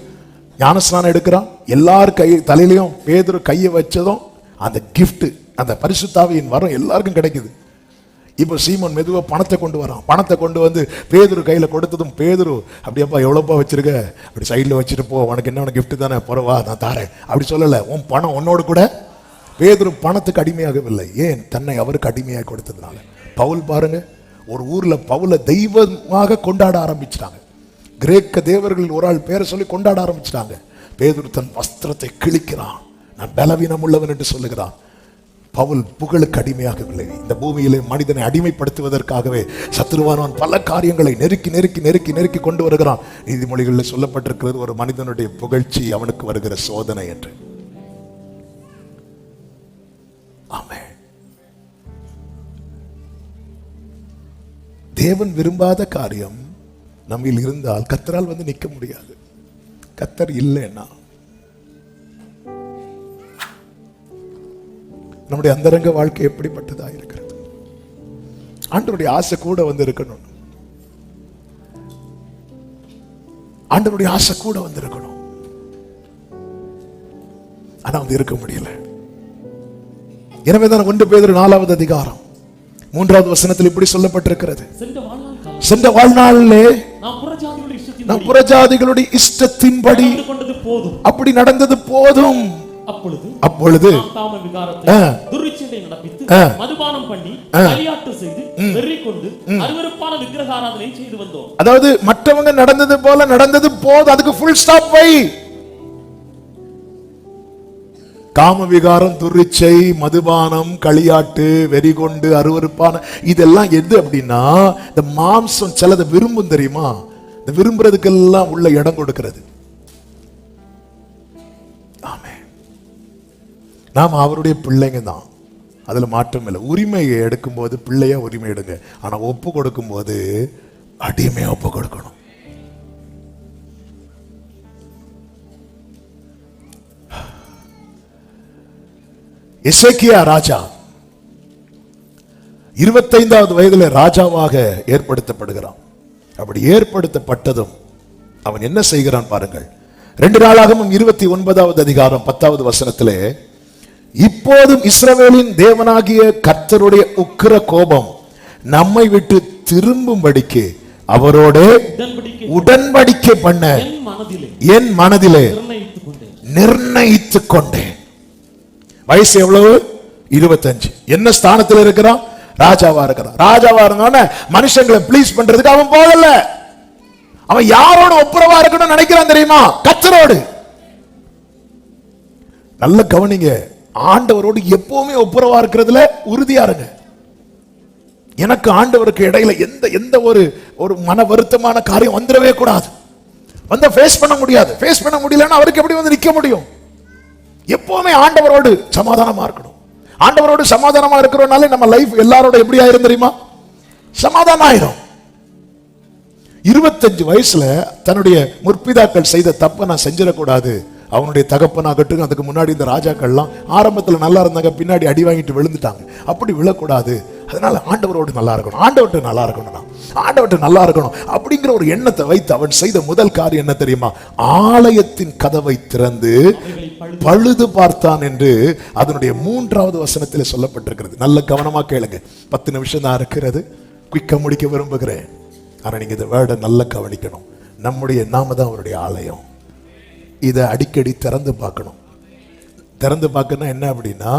ஞானஸ்நானம் எடுக்கிறான். எல்லார் தலையிலையும் பேதுரு கையை வச்சதும் அந்த கிஃப்ட், அந்த பரிசுத்தாவியின் வரம் எல்லாருக்கும் கிடைக்குது. இப்போ சீமோன் மெதுவா பணத்தை கொண்டு வரான். பணத்தை கொண்டு வந்து பேதுரு கையில கொடுத்ததும் பேதுரு அப்படியப்பா எவ்வளோப்பா வச்சிருக்க, அப்படி சைடில் வச்சுட்டு போ, உனக்கு என்ன கிஃப்ட் தானே, போறவா நான் தாரேன் அப்படி சொல்லலை. உன் பணம் உன்னோடு கூட. பேதுரு பணத்துக்கு அடிமையாகவில்லை. ஏன்? தன்னை அவருக்கு அடிமையாக கொடுத்ததுனால. பவுல் பாருங்க, ஒரு ஊர்ல பவுலை தெய்வமாக கொண்டாட ஆரம்பிச்சிட்டாங்க. கிரேக்க தேவர்கள் ஒரு ஆள் பேரை சொல்லி கொண்டாட ஆரம்பிச்சிட்டாங்க. பேதுரு தன் வஸ்திரத்தை கிழிக்கிறான், நான் பலவீனம் உள்ளவன் என்று சொல்லுகிறான். பவுல் புகழுக்கு அடிமையாகவில்லை. இந்த பூமியிலே மனிதனை அடிமைப்படுத்துவதற்காகவே சத்துருவானவன் பல காரியங்களை நெருக்கி நெருக்கி நெருக்கி நெருக்கி கொண்டு வருகிறான். நீதிமொழிகளில் சொல்லப்பட்டிருக்கிறது, ஒரு மனிதனுடைய புகழ்ச்சி அவனுக்கு வருகிற சோதனை என்று. ஆமென். தேவன் விரும்பாத காரியம் நம்மில் இருந்தால் கர்த்தரால் வந்து நிற்க முடியாது. கர்த்தர் இல்லைன்னா நம்முடைய அந்தரங்க வாழ்க்கை எப்படிப்பட்டதா இருக்கிறது? ஆண்டவருடைய ஆசை கூட வந்து இருக்கணும். ஆண்டவருடைய ஆசை கூட வந்து இருக்கணும். ஆனா வந்து இருக்க முடியல. எனவேதான் 1 பேதுரு 4வது அதிகாரம் 3வது வசனத்தில் இப்படி சொல்லப்பட்டிருக்கிறது, சென்ற வாழ்நாளிலே நாம் புறஜாதிகளுடைய இஷ்டத்தின்படி அப்படி நடந்தது போதும். அப்பொழுது அதாவது மற்றவங்க நடந்தது போல நடந்தது போதும், அதுக்கு ஃபுல் ஸ்டாப் வை. காம விகாரம், துரிச்சை, மதுபானம், களியாட்டு, வெறிகொண்டு, அருவருப்பான இதெல்லாம் எது அப்படின்னா, இந்த மாம்சம் சிலதை விரும்பும் தெரியுமா? இந்த விரும்புறதுக்கெல்லாம் உள்ள இடம் கொடுக்கிறது. நாம் அவருடைய பிள்ளைங்க தான், அதுல மாற்றம் இல்லை. உரிமையை எடுக்கும்போது பிள்ளையா உரிமை எடுங்க, ஆனா ஒப்பு கொடுக்கும் போது அடிமையா ஒப்பு கொடுக்கணும். எசேக்கியா ராஜா 25வது வயதுல ராஜாவாக ஏற்படுத்தப்படுகிறான். அப்படி ஏற்படுத்தப்பட்டதும் அவன் என்ன செய்கிறான் பாருங்கள். 2 நாளாகமும் 29வது அதிகாரம் 10வது வசனத்திலே, இப்போதும் இஸ்ரவேலின் தேவனாகிய கர்த்தருடைய உக்கிர கோபம் நம்மை விட்டு திரும்பும்படிக்கு அவரோட உடன்படிக்கை பண்ண என் மனதிலே நிர்ணயித்துக் கொண்டேன். வயசு எவ்வளவு? 25. என்ன ஸ்தானத்தில் இருக்கிறான்? ராஜாவா இருக்கிறான். ராஜாவா இருந்தானே மனுஷங்களை ப்ளீஸ் பண்றதுக்கு அவன் போகல. அவன் யாரோட ஒப்புரவா இருக்கணும்னு நினைக்கிறான் தெரியுமா? கர்த்தரோடு. நல்ல கவனிங்க, ஆண்டவரோடு எப்பவுமே ஒப்புரவா இருக்கிறதுல உறுதியா இருங்க. எனக்கு ஆண்டவருக்கு இடையில எந்த ஒரு மன வருத்தமான காரியம் வந்துடவே கூடாது. வந்த ஃபேஸ் பண்ண முடியாது. ஃபேஸ் பண்ண முடியலன்னா அவருக்கு எப்படி வந்து நிக்க முடியும்? எப்பவுமே ஆண்டவரோடு சமாதானமா இருக்கணும். ஆண்டவரோடு சமாதானமா இருக்கிறனால நம்ம லைஃப் எல்லாரோட எப்படி ஆயிரும் தெரியுமா? சமாதானம் ஆயிரும். 25 வயசுல தன்னுடைய முற்பிதாக்கள் செய்த தப்பை நான் செஞ்சிடக்கூடாது. அவனுடைய தகப்பனாகட்டும், அதுக்கு முன்னாடி இந்த ராஜாக்கள்லாம் ஆரம்பத்தில் நல்லா இருந்தாங்க, பின்னாடி அடி வாங்கிட்டு விழுந்துட்டாங்க. அப்படி விழக்கூடாது. அதனால ஆண்டவரோடு நல்லா இருக்கணும், ஆண்டவர்கிட்ட நல்லா இருக்கணும், ஆண்டவர்கிட்ட நல்லா இருக்கணும் அப்படிங்கிற ஒரு எண்ணத்தை வைத்து அவன் செய்த முதல் காரியம் என்ன தெரியுமா? ஆலயத்தின் கதவை திறந்து பழுது பார்த்தான் என்று அதனுடைய 3வது வசனத்தில் சொல்லப்பட்டிருக்கிறது. நல்ல கவனமா கேளுங்க. 10 நிமிஷம் தான் இருக்கிறது, குயிக்கா முடிக்க விரும்புகிறேன். ஆனா நீங்க இந்த வேர்டை நல்லா கவனிக்கணும். நாம தான் அவருடைய ஆலயம். இதை அடிக்கடி திறந்து பார்க்கணும். திறந்து பார்க்கணும் என்ன அப்படின்னா,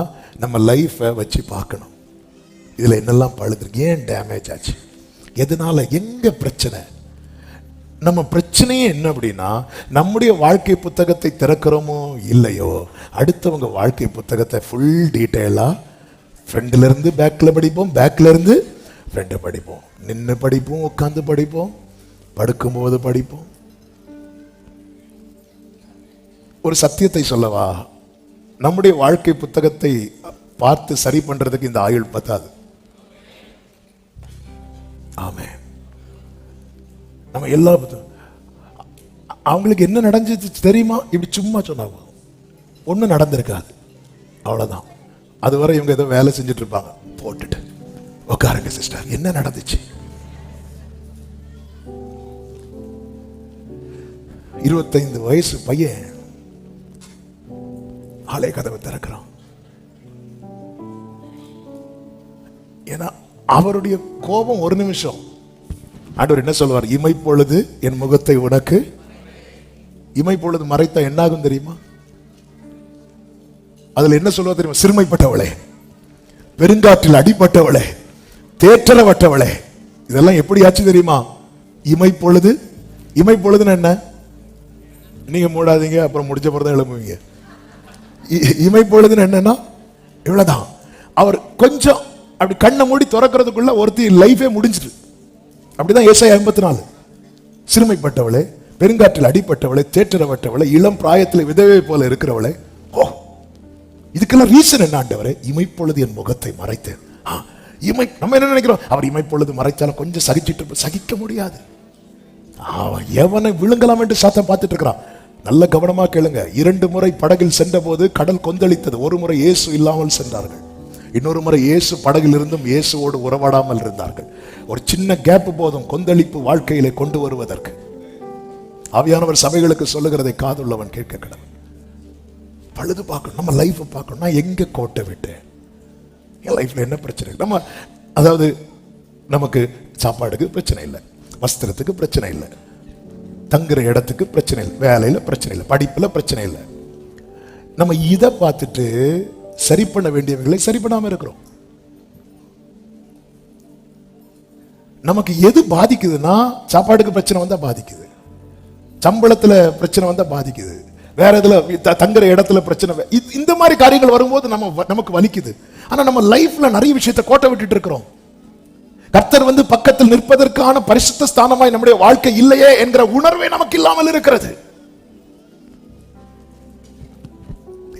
நம்ம லைஃபை வச்சு பார்க்கணும். இதுல என்னெல்லாம் பழுதுருக்கு, ஏன் டேமேஜ் ஆச்சு, எதனால, எங்க பிரச்சனை. நம்ம பிரச்சனையே என்ன அப்படின்னா, நம்முடைய வாழ்க்கை புத்தகத்தை திறக்கிறோமோ இல்லையோ, அடுத்தவங்க வாழ்க்கை புத்தகத்தை ஃபுல் டீட்டெயிலா ஃப்ரெண்ட்ல இருந்து பேக்ல படிப்போம், பேக்ல இருந்து ஃப்ரெண்டை படிப்போம், நின்று படிப்போம், உட்காந்து படிப்போம், படுக்கும்போது படிப்போம். ஒரு சத்தியத்தை சொல்லவா, நம்முடைய வாழ்க்கை புத்தகத்தை பார்த்து சரி பண்றதுக்கு இந்த ஆயுள் பத்தாது. ஆமென். நம்ம எல்லா அவங்களுக்கு என்ன நடந்துச்சு தெரியுமா? இப்படி சும்மா சொன்னாங்க, ஒன்றும் நடந்திருக்காது, அவ்வளவுதான். அதுவரை இவங்க ஏதோ வேலை செஞ்சுட்டு இருப்பாங்க. போட்டுட்டு உட்காருங்க சிஸ்டர், என்ன நடந்துச்சு? 25 வயசு பையன் ஆலய கதவை திறக்கிறான். ஏன்னா அவருடைய கோபம் ஒரு நிமிஷம். ஆண்டவர் என்ன சொல்வார்? இமைப்பொழுது என் முகத்தை உனக்கு, இமைப்பொழுது மறைத்தா என்னாகும் தெரியுமா? அதுல என்ன சொல்லுவா தெரியுமா? சிறுமைப்பட்டவளே, பெருங்காற்றில் அடிபட்டவளே, தேற்றரவட்டவளே. இதெல்லாம் எப்படி ஆச்சு தெரியுமா? இமைப்பொழுது. இமைப்பொழுதுன்னு என்ன? நீங்க மூடாதீங்க, அப்புறம் முடிஞ்ச பிறகு எழுப்புவீங்க. இமைப்பொழுதுன்னு என்னன்னா இவ்வளவுதான். அவர் கொஞ்சம் அப்படி கண்ணை மூடி திறக்கிறதுக்குள்ள ஒருத்தி லைஃபே முடிஞ்சிட்டு. அப்படிதான் ஏசாயா 54. சிறுமைப்பட்டவளே, பெருங்காற்றில் அடிப்பட்டவளே, தேற்றரவட்டவளே, இளம் பிராயத்தில் விதவை போல இருக்கிறவளே. ஓ, இதுக்கெல்லாம் ரீசன் என்ன ஆண்டவரே? இமைப்பொழுது என் முகத்தை மறைத்தேன். நம்ம என்ன நினைக்கிறோம்? அவர் இமைப்பொழுது மறைச்சாலும் கொஞ்சம் சகிச்சிட்டு, சகிக்க முடியாது. அவன் எவனை விழுங்கலாம் என்று சாத்தான் பார்த்துட்டு இருக்கிறான். நல்ல கவனமா கேளுங்க. 2 முறை படகில் சென்ற போது கடல் கொந்தளித்தது. ஒரு முறை இயேசு இல்லாமல் சென்றார்கள், இன்னொரு முறை இயேசு படகில் இருந்தும் இயேசுவோடு உறவாடாமல் இருந்தார்கள். ஒரு சின்ன கேப் போதும் கொந்தளிப்பு வாழ்க்கையிலே கொண்டு வருவதற்கு. ஆவியானவர் சபைகளுக்கு சொல்லுகிறதை காதுள்ளவன் கேட்க கடவுள். பழுது பார்க்கணும், நம்ம லைஃப் பார்க்கணும். நான் எங்க கோட்டை விட்டேன்? என் லைஃப்ல என்ன பிரச்சனை? நம்ம அதாவது நமக்கு சாப்பாடுக்கு பிரச்சனை இல்லை, வஸ்திரத்துக்கு பிரச்சனை இல்லை, தங்குற இடத்துக்கு பிரச்சனை இல்லை, வேலையில பிரச்சனை இல்லை, படிப்புல பிரச்சனை இல்லை. நம்ம இதை பார்த்துட்டு சரி பண்ண வேண்டியவர்களை சரி பண்ணாம இருக்கிறோம். நமக்கு எது பாதிக்குதுன்னா, சாப்பாடுக்கு பிரச்சனை வந்தா பாதிக்குது, சம்பளத்துல பிரச்சனை வந்தா பாதிக்குது, வேற இதுல தங்குற இடத்துல பிரச்சனை, இந்த மாதிரி காரியங்கள் வரும்போது நமக்கு வலிக்குது. ஆனா நம்ம லைஃப்ல நிறைய விஷயத்தை கோட்டை விட்டுட்டு இருக்கிறோம். கர்த்தர் வந்து பக்கத்தில் நிற்பதற்கான பரிசுத்த ஸ்தானமாய் நம்முடைய வாழ்க்கை இல்லையே என்கிற உணர்வே நமக்கு இல்லாமல் இருக்கிறது.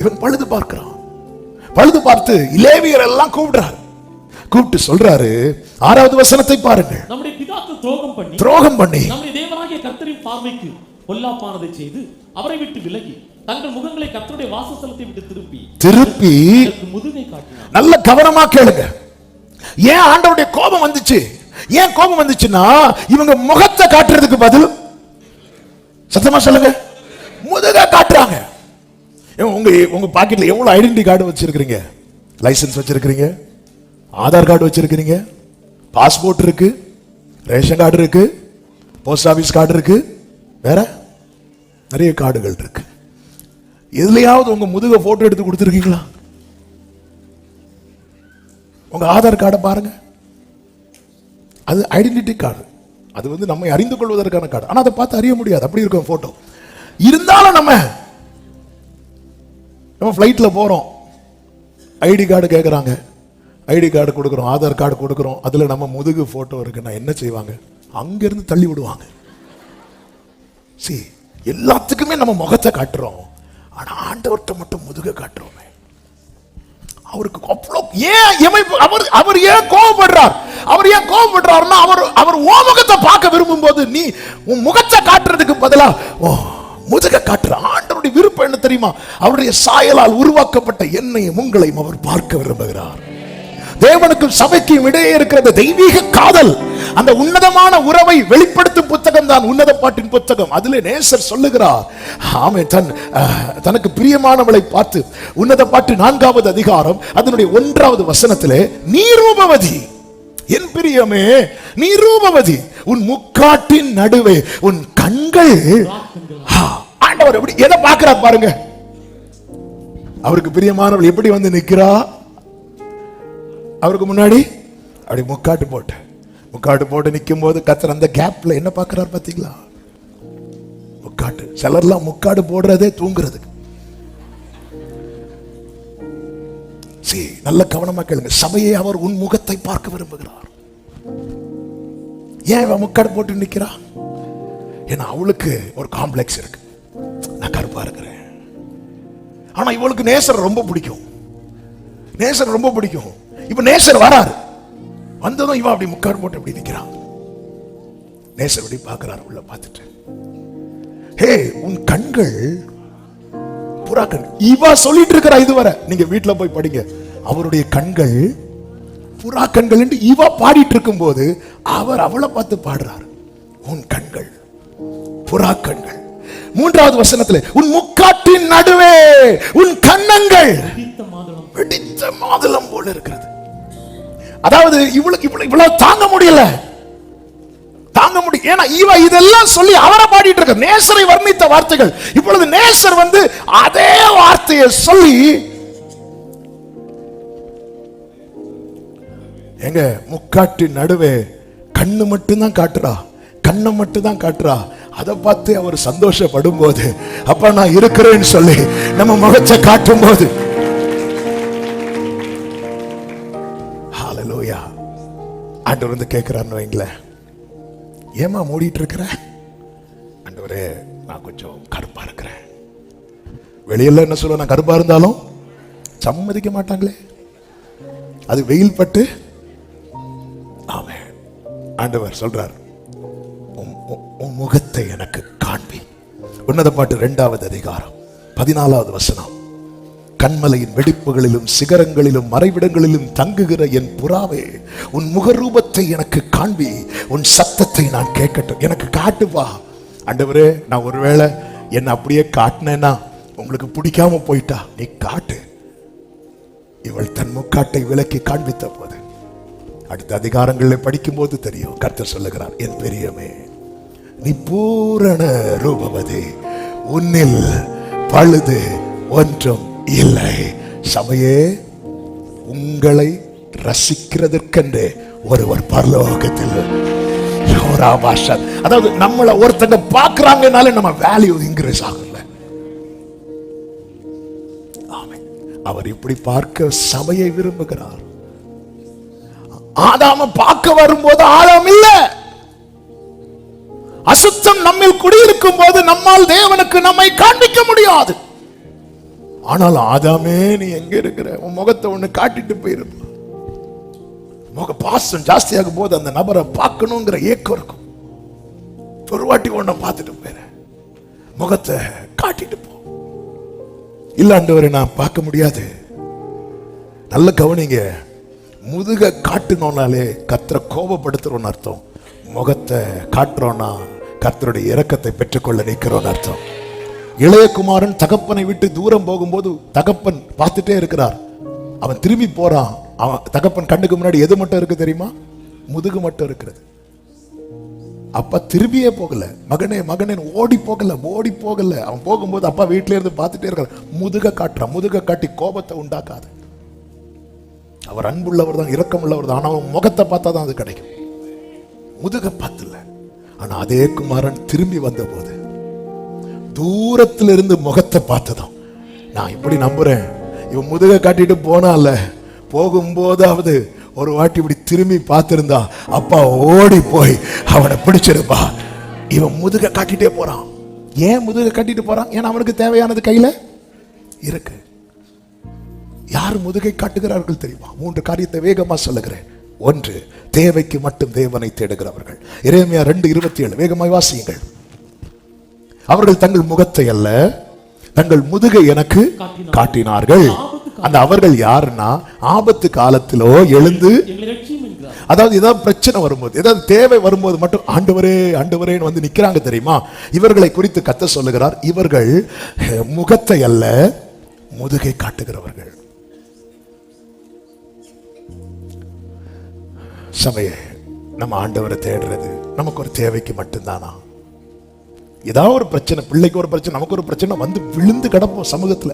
இவன் பழுது பார்க்கிறான். பழுது பார்த்து லேவியர் எல்லாம் கூப்பிடுறாரு. கூப்பிட்டு சொல்றாரு, 6வது வசனத்தை பாருங்க. நம்முடைய பிதாக்கள் துரோகம் பண்ணி நம்முடைய தேவனாகிய கர்த்தரின் பார்வைக்கு பொல்லாப்பானதை செய்து அவரை விட்டு விலகி தங்கள் முகங்களை கர்த்தருடைய வாசஸ்தலத்தை விட்டு திருப்பி முதுகை காட்டினார். நல்ல கவனமா கேளுங்க. ஏன் ஆண்டவருடைய கோபம் வந்துச்சு? ஏன் கோபம் வந்துச்சுன்னா, இவங்க முகத்தை காட்டுறதுக்கு பதில், சத்தமா சொல்லுங்க, முதுக காட்டுறாங்க. உங்க பாக்கெட்ல எவ்வளவு ஐடென்டி கார்டு வச்சிருக்கீங்க? லைசன்ஸ் வச்சிருக்கீங்க, ஆதார் கார்டு வச்சிருக்கீங்க, பாஸ்போர்ட் இருக்கு, ரேஷன் கார்டு இருக்கு, போஸ்ட் ஆபீஸ் கார்டு இருக்கு, வேற நிறைய கார்டுகள் இருக்கு. எதுலயாவது உங்க முதுக போட்டோ எடுத்து கொடுத்துருக்கீங்களா? உங்க ஆதார் கார்டை பாருங்க, அது ஐடென்டிட்டி கார்டு. அது வந்து நம்மை அறிந்து கொள்வதற்கான கார்டு. ஆனா அதை பார்த்து அறிய முடியாது, அப்படி இருக்கும் போட்டோ. இருந்தாலும் நம்ம ஃபிளைட்ல போறோம், ஐடி கார்டு கேட்கறாங்க, ஐடி கார்டு கொடுக்குறோம், ஆதார் கார்டு கொடுக்குறோம், அதுல நம்ம முதுகு போட்டோ இருக்குன்னா என்ன செய்வாங்க? அங்கிருந்து தள்ளி விடுவாங்க. எல்லாத்துக்குமே நம்ம முகத்தை காட்டுறோம், ஆனா ஆண்டவர்கிட்ட மட்டும் முதுக காட்டுறோமே. அவருக்கு அவர் ஏன் கோபப்படுறார்? அவர் ஏன் கோபப்படுறாருன்னா, அவர் உன் முகத்தை பார்க்க விரும்பும் போது நீ உன் முகத்தை காட்டுறதுக்கு பதிலா முதுக காட்டுற. ஆண்டவருடைய விருப்பம் என்ன தெரியுமா? அவருடைய சாயலால் உருவாக்கப்பட்ட என்னையும் உங்களையும் அவர் பார்க்க விரும்புகிறார். தேவனுக்கும் சபைக்கும் இடையே இருக்கிற தெய்வீக காதல், அந்த உன்னதமான உறவை வெளிப்படுத்தும் புத்தகம் தான் உன்னத பாட்டின் புத்தகம். அதிலே நேசர் சொல்லுகிறார், ஆமே, தனக்கு பிரியமானவளை பார்த்து உன்னத பாட்டு 4வது அதிகாரம் அதனுடைய 1வது வசனத்திலே, நீ ரூபவதி, என் பிரியமே நீ ரூபவதி, உன் முக்காட்டின் நடுவே உன் கண்கள். ஆண்டவர் எப்படி எதை பார்க்கிறார் பாருங்க. அவருக்கு பிரியமானவள் எப்படி வந்து நிக்கிறா? அவருக்கு முன்னாடி அப்படி முக்காட்டு போட்டு நிற்கும் போது கர்த்தர் அந்த கேப்ல என்ன பார்க்கிறார் பாத்தீங்களா? முக்காட்டு. சிலர்லாம் முக்காடு போடுறதே தூங்குறதுக்கு. நல்ல கவனமா கேளுங்க. சபையை அவர் உன் முகத்தை பார்க்க விரும்புகிறார். ஏன் இவன் முக்காடு போட்டு நிக்கிறா? ஏன்னா அவளுக்கு ஒரு காம்ப்ளெக்ஸ் இருக்கு, நான் கருப்பா இருக்கிறேன். ஆனா இவளுக்கு நேசர் ரொம்ப பிடிக்கும். இப்ப நேசர் வராரு, வந்ததும் இவன் அப்படி முக்காடு போட்டு அப்படி நிக்கிறான். நேசர் அப்படி பார்க்கிறார், உள்ள பார்த்துட்டு, ஹே உன் கண்கள் புறா கண். இவ சொல்லிட்டு இருக்கிறா இதுவரை. நீங்க வீட்டுல போய் படிங்க. அவருடைய கண்கள் புறா கண்கள் என்று இவ பாடிட்டு இருக்கும் போது அவர் அவளை பார்த்து பாடுறார், உன் கண்கள் புறா கண்கள். மூன்றாவது வசனத்திலே உன் முக்காட்டின் நடுவே உன் கன்னங்கள் வெடித்த மாதுளம் போல இருக்கிறது. அதாவது இவ்வளவு தாங்க முடியல, தாங்க முடியும். ஏன்னா இவ இதெல்லாம் சொல்லி அவரை பாடிட்டு இருக்க, நேசரை வர்ணித்த வார்த்தைகள். இப்பொழுது நேசர் அதே வார்த்தையை சொல்லி எங்க முக்காட்டின் நடுவே கண்ணு மட்டும்தான் காட்டுறா, கண்ணை மட்டும் தான் காட்டுறா. அதை பார்த்து அவர் சந்தோஷப்படும் போது, அப்ப நான் இருக்கிறேன்னு சொல்லி நம்ம முகத்தை காட்டும் போது, ஹல்லேலூயா, ஆண்டவர் கேட்கிறான்னு வைங்களேன், ஏமா மூடிட்டு இருக்கிற? ஆண்டவரே நான் கொஞ்சம் கருப்பா இருக்கிறேன். வெளியில என்ன சொல்ல, நான் கருப்பா இருந்தாலும் சம்மதிக்க மாட்டாங்களே, அது வெயில் பட்டு. ஆமென். ஆண்டவர் சொல்றார், உன் முகத்தை எனக்கு காண்பி. உன்னத பாட்டு 2வது அதிகாரம் 14வது வசனம். கண்மலையின் வெடிப்புகளிலும் சிகரங்களிலும் மறைவிடங்களிலும் தங்குகிற என் புறாவே, உன் முகரூபத்தை எனக்கு காண்பி, உன் சத்தத்தை நான் கேட்கட்டும். எனக்கு காட்டுப்பா. ஆண்டவரே, நான் ஒருவேளை என்ன அப்படியே காட்டினேன்னா உங்களுக்கு பிடிக்காம போயிட்டா, நீ காட்டு. இவள் தன் முக்காட்டை விலக்கி காண்பித்த போது, அடுத்த அதிகாரங்களில் படிக்கும் போது தெரியும், கர்த்தர் சொல்லுகிறார், என் பெரியமே, நீ பூரண ரூபவதி, உன்னில் பழுது ஒன்றும் இல்லை. சபையே, உங்களை ரசிக்கிறதற்கென்று ஒருவர் பரலோகத்தில், அதாவது நம்மளை ஒருத்தங்க பார்க்கறாங்கனாலே நம்ம வேல்யூ இன்க்ரீஸ் ஆகல. அவர் இப்படி பார்க்க சபையை விரும்புகிறார். ஆதாம பார்க்க வரும்போது ஆழம் இல்ல, அசுத்தம் நம்மில் குடியிருக்கும் போது நம்மால் தேவனுக்கு நம்மை காண்பிக்க முடியாது. ஆனால் ஆதாமே, நீ எங்க இருக்கிற? உன் முகத்தை ஒண்ணு காட்டிட்டு போயிருப்ப. முக பாசம் ஜாஸ்தியாகும் போது அந்த நபரை பார்க்கணுங்கிற ஏக்கம் இருக்கும். ஒரு வாட்டி ஒன்ன பார்த்துட்டு போயிற, முகத்தை காட்டிட்டு போ. இல்ல ஆண்டவரே, நான் பார்க்க முடியாது. நல்ல கவனிங்க, முதுக காட்டுனோம்னாலே கர்த்தரை கோபப்படுத்துறோம்னு அர்த்தம். முகத்தை காட்டுறோம்னா கர்த்தருடைய இரக்கத்தை பெற்றுக்கொள்ள நிற்கிறோம்னு அர்த்தம். இளையகுமாரன் தகப்பனை விட்டு தூரம் போகும்போது தகப்பன் பார்த்துட்டே இருக்கிறார். அவன் திரும்பி போறான். அவன் தகப்பன் கண்ணுக்கு முன்னாடி எது மட்டும் இருக்கு தெரியுமா? முதுகு மட்டும் இருக்கிறது. அப்பா திரும்பியே போகல. மகனே மகனே ஓடி போகல, ஓடி போகல. அவன் போகும்போது அப்பா வீட்டில இருந்து பார்த்துட்டே இருக்கிறார். முதுக காட்டுறான். முதுக காட்டி கோபத்தை உண்டாக்காது. அவர் அன்புள்ளவர் தான், இரக்கம் உள்ளவர் தான். ஆனா அவன் முகத்தை பார்த்தா தான் அது கிடைக்கும். முதுக பார்த்துல. ஆனா அதே குமாரன் திரும்பி வந்த போது தூரத்துல இருந்து முகத்தை பார்த்ததும், நான் இப்படி நம்புறேன், இவன் முதுக காட்டிட்டு போனால, போகும்போதாவது ஒரு வாட்டி இப்படி திரும்பி பார்த்திருந்தா அப்பா ஓடி போய் அவனை பிடிச்சிருப்பா. இவன் முதுக காட்டிட்டே போறான். ஏன் முதுக காட்டிட்டு போறான்? ஏன்னா அவனுக்கு தேவையானது கையில இருக்கு. யார் முதுகை காட்டுகிறார்கள் தெரியுமா? 3 காரியத்தை வேகமா சொல்லுகிறேன். 1, தேவைக்கு மட்டும் தேவனை தேடுகிறவர்கள். எரேமியா 2:27 வேகமாய் வாசியுங்கள். அவர்கள் தங்கள் முகத்தை அல்ல, தங்கள் முதுகை எனக்கு காட்டினார்கள். அந்த அவர்கள் யாருன்னா, ஆபத்து காலத்திலோ எழுந்து, அதாவது ஏதாவது பிரச்சனை வரும்போது, ஏதாவது தேவை வரும்போது மட்டும் ஆண்டவரே ஆண்டவரேன்னு வந்து நிக்கிறாங்க தெரியுமா? இவர்களை குறித்து கர்த்தர் சொல்லுகிறார், இவர்கள் முகத்தை அல்ல முதுகை காட்டுகிறவர்கள். சபையே, நம்ம ஆண்டவரை தேடுறது நமக்கு ஒரு தேவைக்கு மட்டும்தானா? ஏதாவது ஒரு பிரச்சனை, பிள்ளைக்கு ஒரு பிரச்சனை, நமக்கு ஒரு பிரச்சனை வந்து விழுந்து கிடப்போம் சமூகத்துல.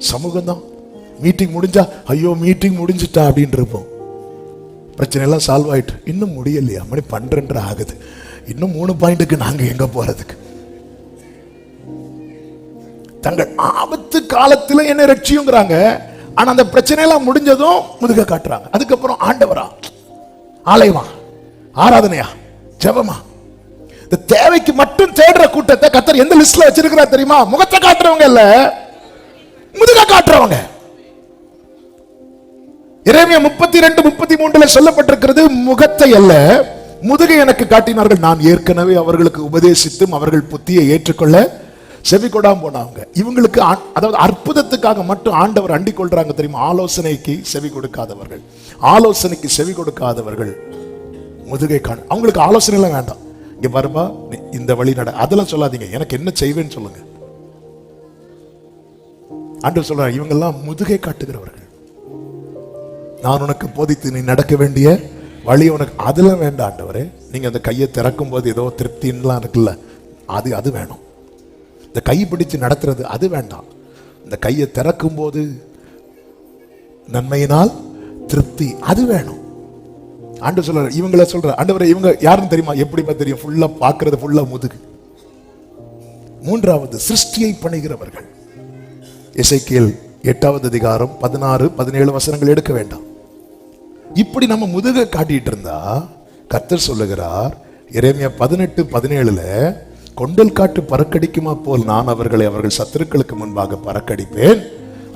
சமூகம் தான். மீட்டிங் முடிஞ்சா ஐயோ மீட்டிங் முடிஞ்சிட்டா அப்படின்னு இருப்போம். பிரச்சனை எல்லாம் சால்வ் ஆயிட்டு, இன்னும் முடியலையா, மணி 12 ஆகுது, இன்னும் 3 பாயிண்ட்டுக்கு நாங்க எங்க போறதுக்கு? தங்கள் ஆபத்து காலத்துல என்ன ரட்சியுங்கிறாங்க. ஆனா அந்த பிரச்சனை எல்லாம் முடிஞ்சதும் முதுக காட்டுறாங்க. அதுக்கப்புறம் ஆண்டவரா, ஆலயமா, ஆராதனையா, ஜெபமா, இந்த தேவைக்கு மட்டும் தேடுற கூட்டத்தை கர்த்தர் எந்த லிஸ்ட்ல வச்சிருக்கிறா தெரியுமா? முகத்தை காட்டுறவங்க இல்ல, முதுக காட்டுறவங்க. எரேமியா 32:33 சொல்லப்பட்டிருக்கிறது, முகத்தை அல்ல முதுகை எனக்கு காட்டினார்கள், நான் ஏற்கனவே அவர்களுக்கு உபதேசித்தும் அவர்கள் புத்தியை ஏற்றுக்கொள்ள செவி கொடாம போனாங்க. இவங்களுக்கு அதாவது அற்புதத்துக்காக மட்டும் ஆண்டவர் அண்டிக் கொள்றாங்க தெரியுமா? ஆலோசனைக்கு செவி கொடுக்காதவர்கள், ஆலோசனைக்கு செவி கொடுக்காதவர்கள் முதுகை காண. அவங்களுக்கு ஆலோசனை எல்லாம் வேண்டாம். இங்க பாருப்பா, இந்த வழி நட, அதெல்லாம் சொல்லாதீங்க, எனக்கு என்ன செய்வேன்னு சொல்லுங்க. ஆண்டவர் சொல்றார், இவங்கெல்லாம் முதுகை காட்டுகிறவர்கள். நான் உனக்கு போதித்து நீ நடக்க வேண்டிய வழி உனக்கு, அதெல்லாம் வேண்டாம் ஆண்டவரே. நீங்க அந்த கையை திறக்கும் போது ஏதோ திருப்தின்லாம் இருக்குல்ல, அது வேணும். இந்த கை பிடிச்சு நடத்துறது அது வேண்டாம். இந்த கையை திறக்கும் போது நன்மையினால் திருப்தி, அது வேணும். ஆண்டவர் சொல்ற, இவங்கள சொல்ற ஆண்டவரே, இவங்க யாருன்னு தெரியுமா? எப்படிப்பா தெரியும்? ஃபுல்லா பாக்குறது ஃபுல்லா முதுகு. மூன்றாவது, சிருஷ்டியை பணிகிறவர்கள். எசேக்கியேல் 8வது அதிகாரம் 16, 17 வசனங்கள் எடுக்க வேண்டாம். இப்படி நம்ம முதுக காட்டிட்டு இருந்தா கர்த்தர் சொல்லுகிறார், எரேமியா 18:17, கொண்டல் காட்டு பறக்கடிக்குமா போல் நான் அவர்களை அவர்கள் சத்துருக்களுக்கு முன்பாக பறக்கடிப்பேன்.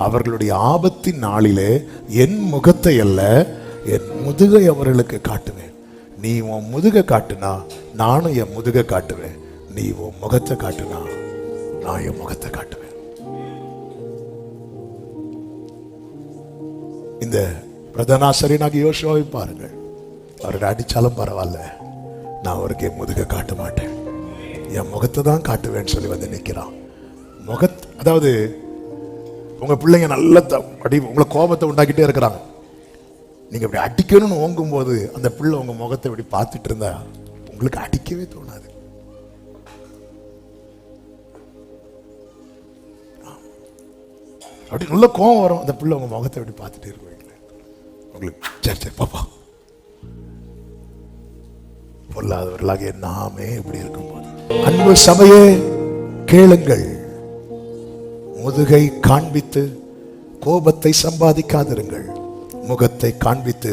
அவர்களுடைய ஆபத்தின் நாளிலே என் முகத்தை அல்ல என் முதுகை அவர்களுக்கு காட்டுவேன். நீ உன் முதுகை காட்டுனா நானும் என் முதுகை காட்டுவேன். நீ உன் முகத்தை காட்டுனா நான் என் முகத்தை காட்டுவேன். இந்த பிரதானாசிரியனாக யோசுவாவை பாருங்கள். அவரை அடிச்சாலும் பரவாயில்ல, நான் அவருக்கு என் முதுகை காட்ட மாட்டேன், என் முகத்தை தான் காட்டுவேன்னு சொல்லி வந்து நிற்கிறான். அதாவது உங்க பிள்ளைங்க நல்ல உங்களை கோபத்தை உண்டாக்கிட்டே இருக்கிறாங்க. நீங்க இப்படி அடிக்கணும்னு ஓங்கும் போது அந்த பிள்ளை உங்க முகத்தை இப்படி பார்த்துட்டு இருந்தா உங்களுக்கு அடிக்கவே தோணாது. அப்படி நல்ல கோபம் வரும், அந்த பிள்ளை உங்க முகத்தை இப்படி பார்த்துட்டே இருக்கும். உங்களுக்கு சரி சரி பாப்பா, பொல்லாதவர்களாக நாமே இப்படி இருக்கும் போது, அன்பு சபையே கேளுங்கள். முதுகை காண்பித்து கோபத்தை சம்பாதிக்காதிருங்கள், முகத்தை காண்பித்து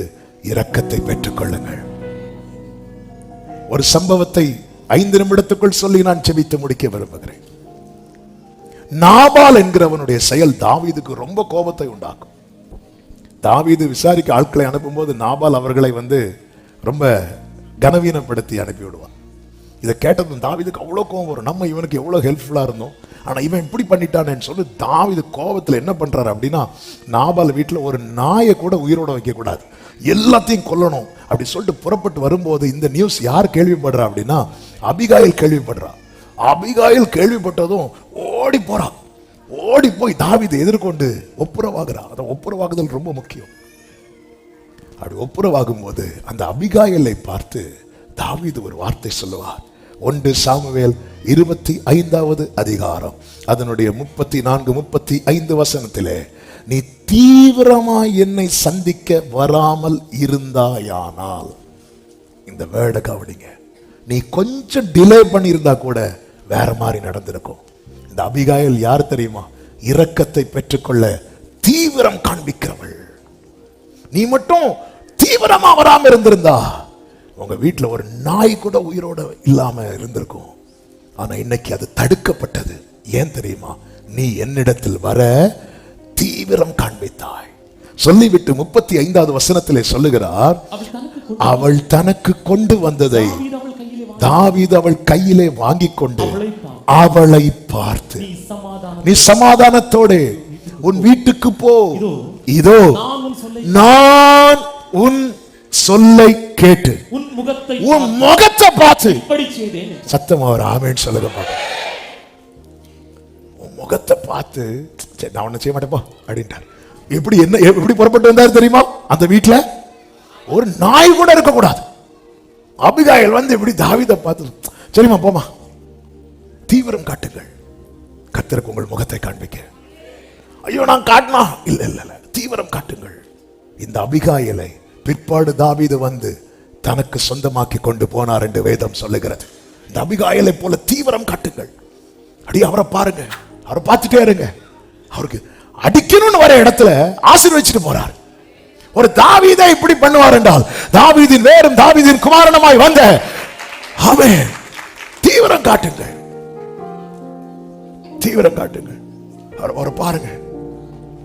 இரக்கத்தை பெற்றுக் கொள்ளுங்கள். ஒரு சம்பவத்தை 5 நிமிடத்துக்குள் சொல்லி நான் செபித்து முடிக்க விரும்புகிறேன். நாபால் என்கிறவனுடைய செயல் தாவீதுக்கு ரொம்ப கோபத்தை உண்டாக்கும். தாவீது விசாரிக்க ஆட்களை அனுப்பும் போது நாபால் அவர்களை வந்து ரொம்ப கனவீனப்படுத்தி அனுப்பி விடுவான். இதை கேட்டதும் தாவீதுக்கு அவ்வளோ கோபம் வரும். நம்ம இவனுக்கு எவ்வளோ ஹெல்ப்ஃபுல்லாக இருந்தோம், ஆனால் இவன் இப்படி பண்ணிட்டானேன்னு சொல்லி தாவீது கோபத்தில் என்ன பண்ணுறாரு அப்படின்னா, நாபால் வீட்டில் ஒரு நாயை கூட உயிரோட வைக்கக்கூடாது, எல்லாத்தையும் கொல்லணும் அப்படி சொல்லிட்டு புறப்பட்டு வரும்போது இந்த நியூஸ் யார் கேள்விப்படுறா அப்படின்னா அபிகாயில் கேள்விப்படுறா. அபிகாயில் கேள்விப்பட்டதும் ஓடி போறா. ஓடி போய் தாவீதை எதிர்கொண்டு ஒப்புரவாகிறா. அந்த ஒப்புரவாகுதல் ரொம்ப முக்கியம். அப்படி ஒப்புரவாகும் போது அந்த அபிகாயிலை பார்த்து தாவீது ஒரு வார்த்தை சொல்லுவார். 1 சாமுவேல் 25வது அதிகாரம் அதனுடைய 34, 35 வசனத்திலே, நீ தீவிரமாய் என்னை சந்திக்க வராமல் இருந்தாயானால், இந்த வேர்டை கவனிங்க, நீ கொஞ்சம் டிலே பண்ணியிருந்தா கூட வேற மாதிரி நடந்திருக்கும். இந்த அபிகாயில் யார் தெரியுமா? இரக்கத்தை பெற்றுக்கொள்ள தீவிரம் காண்பிக்கிறவள். நீ மட்டும் தீவிரமா வராம இருந்திருந்தா உங்க வீட்டுல ஒரு நாய் கூட உயிரோட இல்லாம இருந்திருக்கும். ஆனா இன்னைக்கு அது தடுக்கப்பட்டது. ஏன் தெரியுமா? நீ என்னிடத்தில் வர தீவிரம் காண்பித்தாய். சொல்லிவிட்டு 35வது வசனத்திலே சொல்லுகிறார், அவள் தனக்கு கொண்டு வந்ததை தாவீது அவள் கையிலே வாங்கிக் கொண்டு அவளை பார்த்து, நீ சமாதானத்தோடு உன் வீட்டுக்கு போ, இதோ நான் உன் சொல்லை கேட்டு உன் முகத்தை பார்த்து, சத்தம் அவர் ஆமென் சொல்லுங்க பாப்பா, உன் முகத்தை பார்த்து, சரி நான் ஒன்னும் செய்ய மாட்டேப்பா அப்படின்ட்டார். எப்படி புறப்பட்டு வந்தார் தெரியுமா? அந்த வீட்டுல ஒரு நாய் கூட இருக்கக்கூடாது. அபிகாயில் வந்து இப்படி தாவீதை பார்த்து, சரிம்மா போமா, தீவிரம் காட்டுங்கள், கர்த்தருக்கு உங்கள் முகத்தை காண்பிக்க. ஐயோ நான் காட்டினா இல்ல இல்ல இல்ல, தீவிரம் காட்டுங்கள். இந்த அபிகாயிலை பிற்பாடு தாவீது வந்து தனக்கு சொந்தமாக்கி கொண்டு போனார் என்று வேதம் சொல்லுகிறது. இந்த அபிகாயிலை போல தீவிரம் காட்டுங்கள். அடி அவரை பாருங்க, அவரை பார்த்துட்டே இருங்க. அவருக்கு அடிக்கணும்னு வர இடத்துல ஆசீர்வதிச்சுட்டு போறார். ஒரு தாவீதை இப்படி பண்ணுவார் என்றால், தாவீதின் வேறும் தாவீதின் குமாரனுமாய் வந்த ஆமென். தீவிரம் காட்டுங்கள், தீவிரம் காட்டுங்கள். அவரை பாருங்க,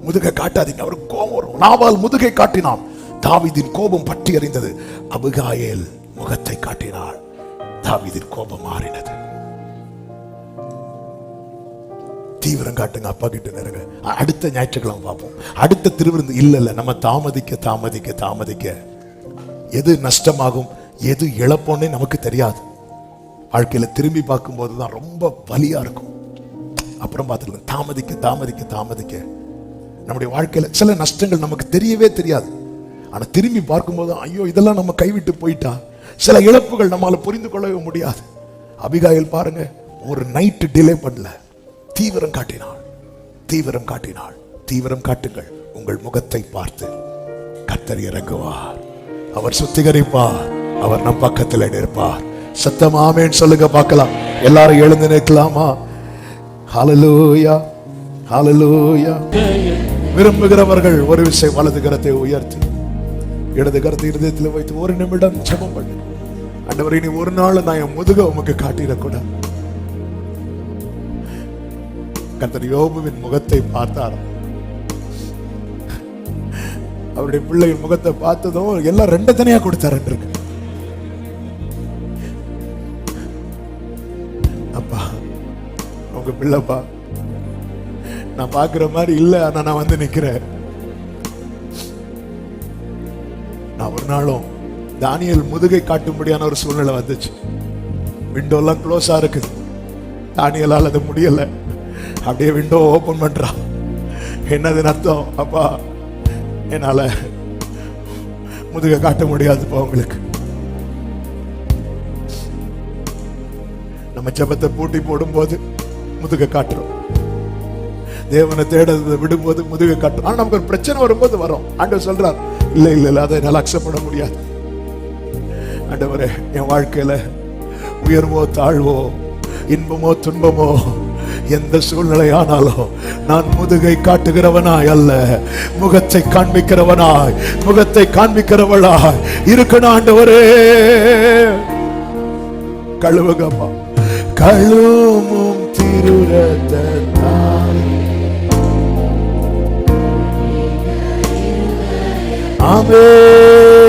முதுகை காட்டாதீங்க. அவருக்கு கோபம் வரும். நாபால் முதுகை காட்டினான், தாவீதின் கோபம் பற்றி எறிந்தது. அபிகாயில் முகத்தை காட்டினாள், தாவீதின் கோபம் மாறினது. தீவிரம் காட்டுங்க, அப்பா கிட்ட நெருங்க. அடுத்த ஞாயிற்றுக்கிழமை பார்ப்போம். அடுத்த திருவிருந்து இல்ல நம்ம தாமதிக்க தாமதிக்க தாமதிக்க எது நஷ்டமாகும் எது இழப்போன்னே நமக்கு தெரியாது. வாழ்க்கையில திரும்பி பார்க்கும்போது தான் ரொம்ப வலியா இருக்கும். அப்புறம் பார்த்துக்கலாம். தாமதிக்க தாமதிக்க தாமதிக்க நம்முடைய வாழ்க்கையில சில நஷ்டங்கள் நமக்கு தெரியவே தெரியாது. ஆனா திரும்பி பார்க்கும்போது ஐயோ இதெல்லாம் நம்ம கைவிட்டு போயிட்டா. சில இழப்புகள் நம்மால புரிந்து கொள்ளவே முடியாது. அபிகாயில் பாருங்க, ஒரு நைட்டு டிலே பண்ணல, தீவிரம் காட்டினாள். தீவிரம் காட்டினாள். தீவிரம் காட்டுங்கள். உங்கள் முகத்தை பார்த்து கர்த்தர் இறங்குவார், அவர் சுத்திகரிப்பார், அவர் நம் பக்கத்தில் இருப்பார். சத்தமா ஆமென் சொல்லுங்க பார்க்கலாம். எல்லாரும் எழுந்து நிற்கலாமா? ஹல்லேலூயா, ஹல்லேலூயா. விரும்புகிறவர்கள் ஒரு விஷயம் வலது கரத்தை உயர்த்தி இடது கரத்தை இருதயத்தில் வைத்து ஒரு நிமிடம் ஜெபம் பண்ணு. ஆண்டவரே, இனி ஒரு நாள் நான் என் முதுக உமக்கு காட்டிடக்கூடாது. கர்த்தர் யோபுவின் முகத்தை பார்த்தார். அவருடைய பிள்ளையின் முகத்தை பார்த்ததும் எல்லாம் ரெண்டு தனியா கொடுத்தாரு. அப்பா, உங்க பிள்ளைப்பா, நான் பாக்குற மாதிரி இல்ல, ஆனா நான் வந்து நிக்கிறேன். நான் ஒரு நாளும் தானியேல் முதுகை காட்டும்படியான ஒரு சூழ்நிலை வந்துச்சு. விண்டோலாம் க்ளோஸா இருக்கு. தானியேலால் அது முடியல. அப்படியே விண்டோ ஓபன் பண்றான். என்னதுன்னு அர்த்தம்? அப்பா, என்னால முதுகை காட்ட முடியாதுப்பா உங்களுக்கு. நம்ம ஜெபத்தை பூட்டி போடும்போது முதுகை காட்டுறோம். தேவனை தேடுறதை விடும்போது முதுகை காட்டுறோம். ஆனா நமக்கு ஒரு பிரச்சனை வரும்போது வரும். ஆண்டவர் சொல்றார், இல்ல இல்ல இல்ல, அதை என்னால் அக்செப்ட் பண்ண முடியாது. ஆண்டவரே, என் வாழ்க்கையில உயர்வோ தாழ்வோ இன்பமோ துன்பமோ எந்த சூழ்நிலை ஆனாலும் நான் முதுகை காட்டுகிறவனாய் அல்ல, முகத்தை காண்பிக்கிறவனாய், முகத்தை காண்பிக்கிறவளாய் இருக்கணும். ஆண்டவரே, கழுவுகப்பா, கழுவும் திருரத்தாய். ஆமென்.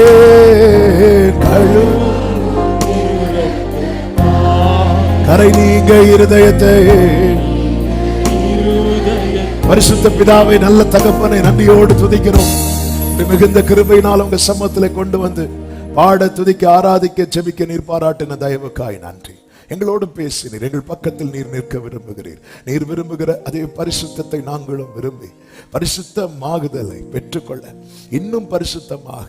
கழுவும் கரை நீங்க இருதயத்தை. பரிசுத்த பிதாவை, நல்ல தகப்பனை நன்றியோடு துதிக்கிறோம். மிகுந்த கிருபையினால் உங்க சமூகத்திலே கொண்டு வந்து பாட, துதிக்க, ஆராதிக்க, ஜெபிக்க நீர் பாராட்டின தயவுக்காய் நன்றி. எங்களோடு பேசினீர். எங்கள் பக்கத்தில் நீர் நிற்க விரும்புகிறீர். நீர் விரும்புகிற அதே பரிசுத்தத்தை நாங்களும் விரும்பி பரிசுத்தமாகுதலை பெற்றுக்கொள்ள, இன்னும் பரிசுத்தமாக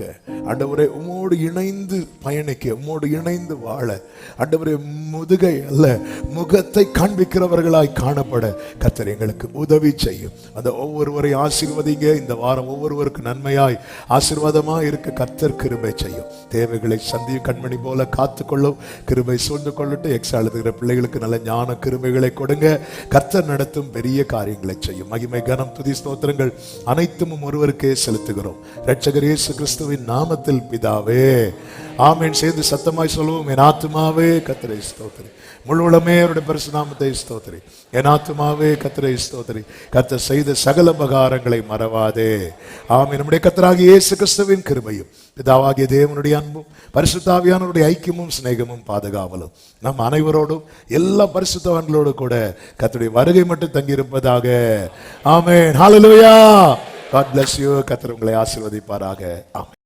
ஆண்டவரே உம்மோடு இணைந்து பயணிக்க, உம்மோடு இணைந்து வாழ, ஆண்டவரே முதுகை அல்ல முகத்தை காண்பிக்கிறவர்களாய் காணப்பட கர்த்தர் எங்களுக்கு உதவி செய்யும். அந்த ஒவ்வொருவரை ஆசீர்வதிங்க. இந்த வாரம் ஒவ்வொருவருக்கு நன்மையாய் ஆசீர்வாதமாய் இருக்க கர்த்தர் கிருபை செய்யும். தேவைகளை சந்தியும் கண்மணி போல காத்துக்கொள்ளும். கிருபை சூழ்ந்து கொள்ளட்டும். எழுதுகிற பிள்ளைகளுக்கு நல்ல ஞான கிருபைகளை கொடுங்க. கர்த்தர் நடத்தும் பெரிய காரியங்களை செய்யும். மகிமை, கனம், துதி, ஸ்தோத்திரங்கள் அனைத்தும் ஒருவருக்கே செலுத்துகிறோம். இரட்சகர் இயேசு கிறிஸ்துவின் நாமத்தில் பிதாவே, ஆமென். சேர்ந்து சத்தமாய் சொல்லுவோம். என் ஆத்துமாவே கர்த்தரை ஸ்தோத்திரி, முழு உளமே அவருடைய பரிசுத்த நாமத்தை ஸ்தோத்திரி. என் ஆத்துமாவே கர்த்தரை ஸ்தோத்திரி, கர்த்தர் செய்த சகல உபகாரங்களை மறவாதே. ஆமென். நம்முடைய கர்த்தராகிய இயேசு கிறிஸ்துவின் கிருபையும் பிதாவாகிய தேவனுடைய அன்பும் பரிசுத்த ஆவியானவருடைய ஐக்கியமும் சிநேகமும் பாதுகாவலும் நம் அனைவரோடும் எல்லா பரிசுத்தவான்களோடு கூட கர்த்தருடைய வருகை மட்டும் தங்கியிருப்பதாக. ஆமென். ஹல்லேலூயா. God bless you. கர்த்தர் உங்களை ஆசீர்வதிப்பாராக. ஆமென்.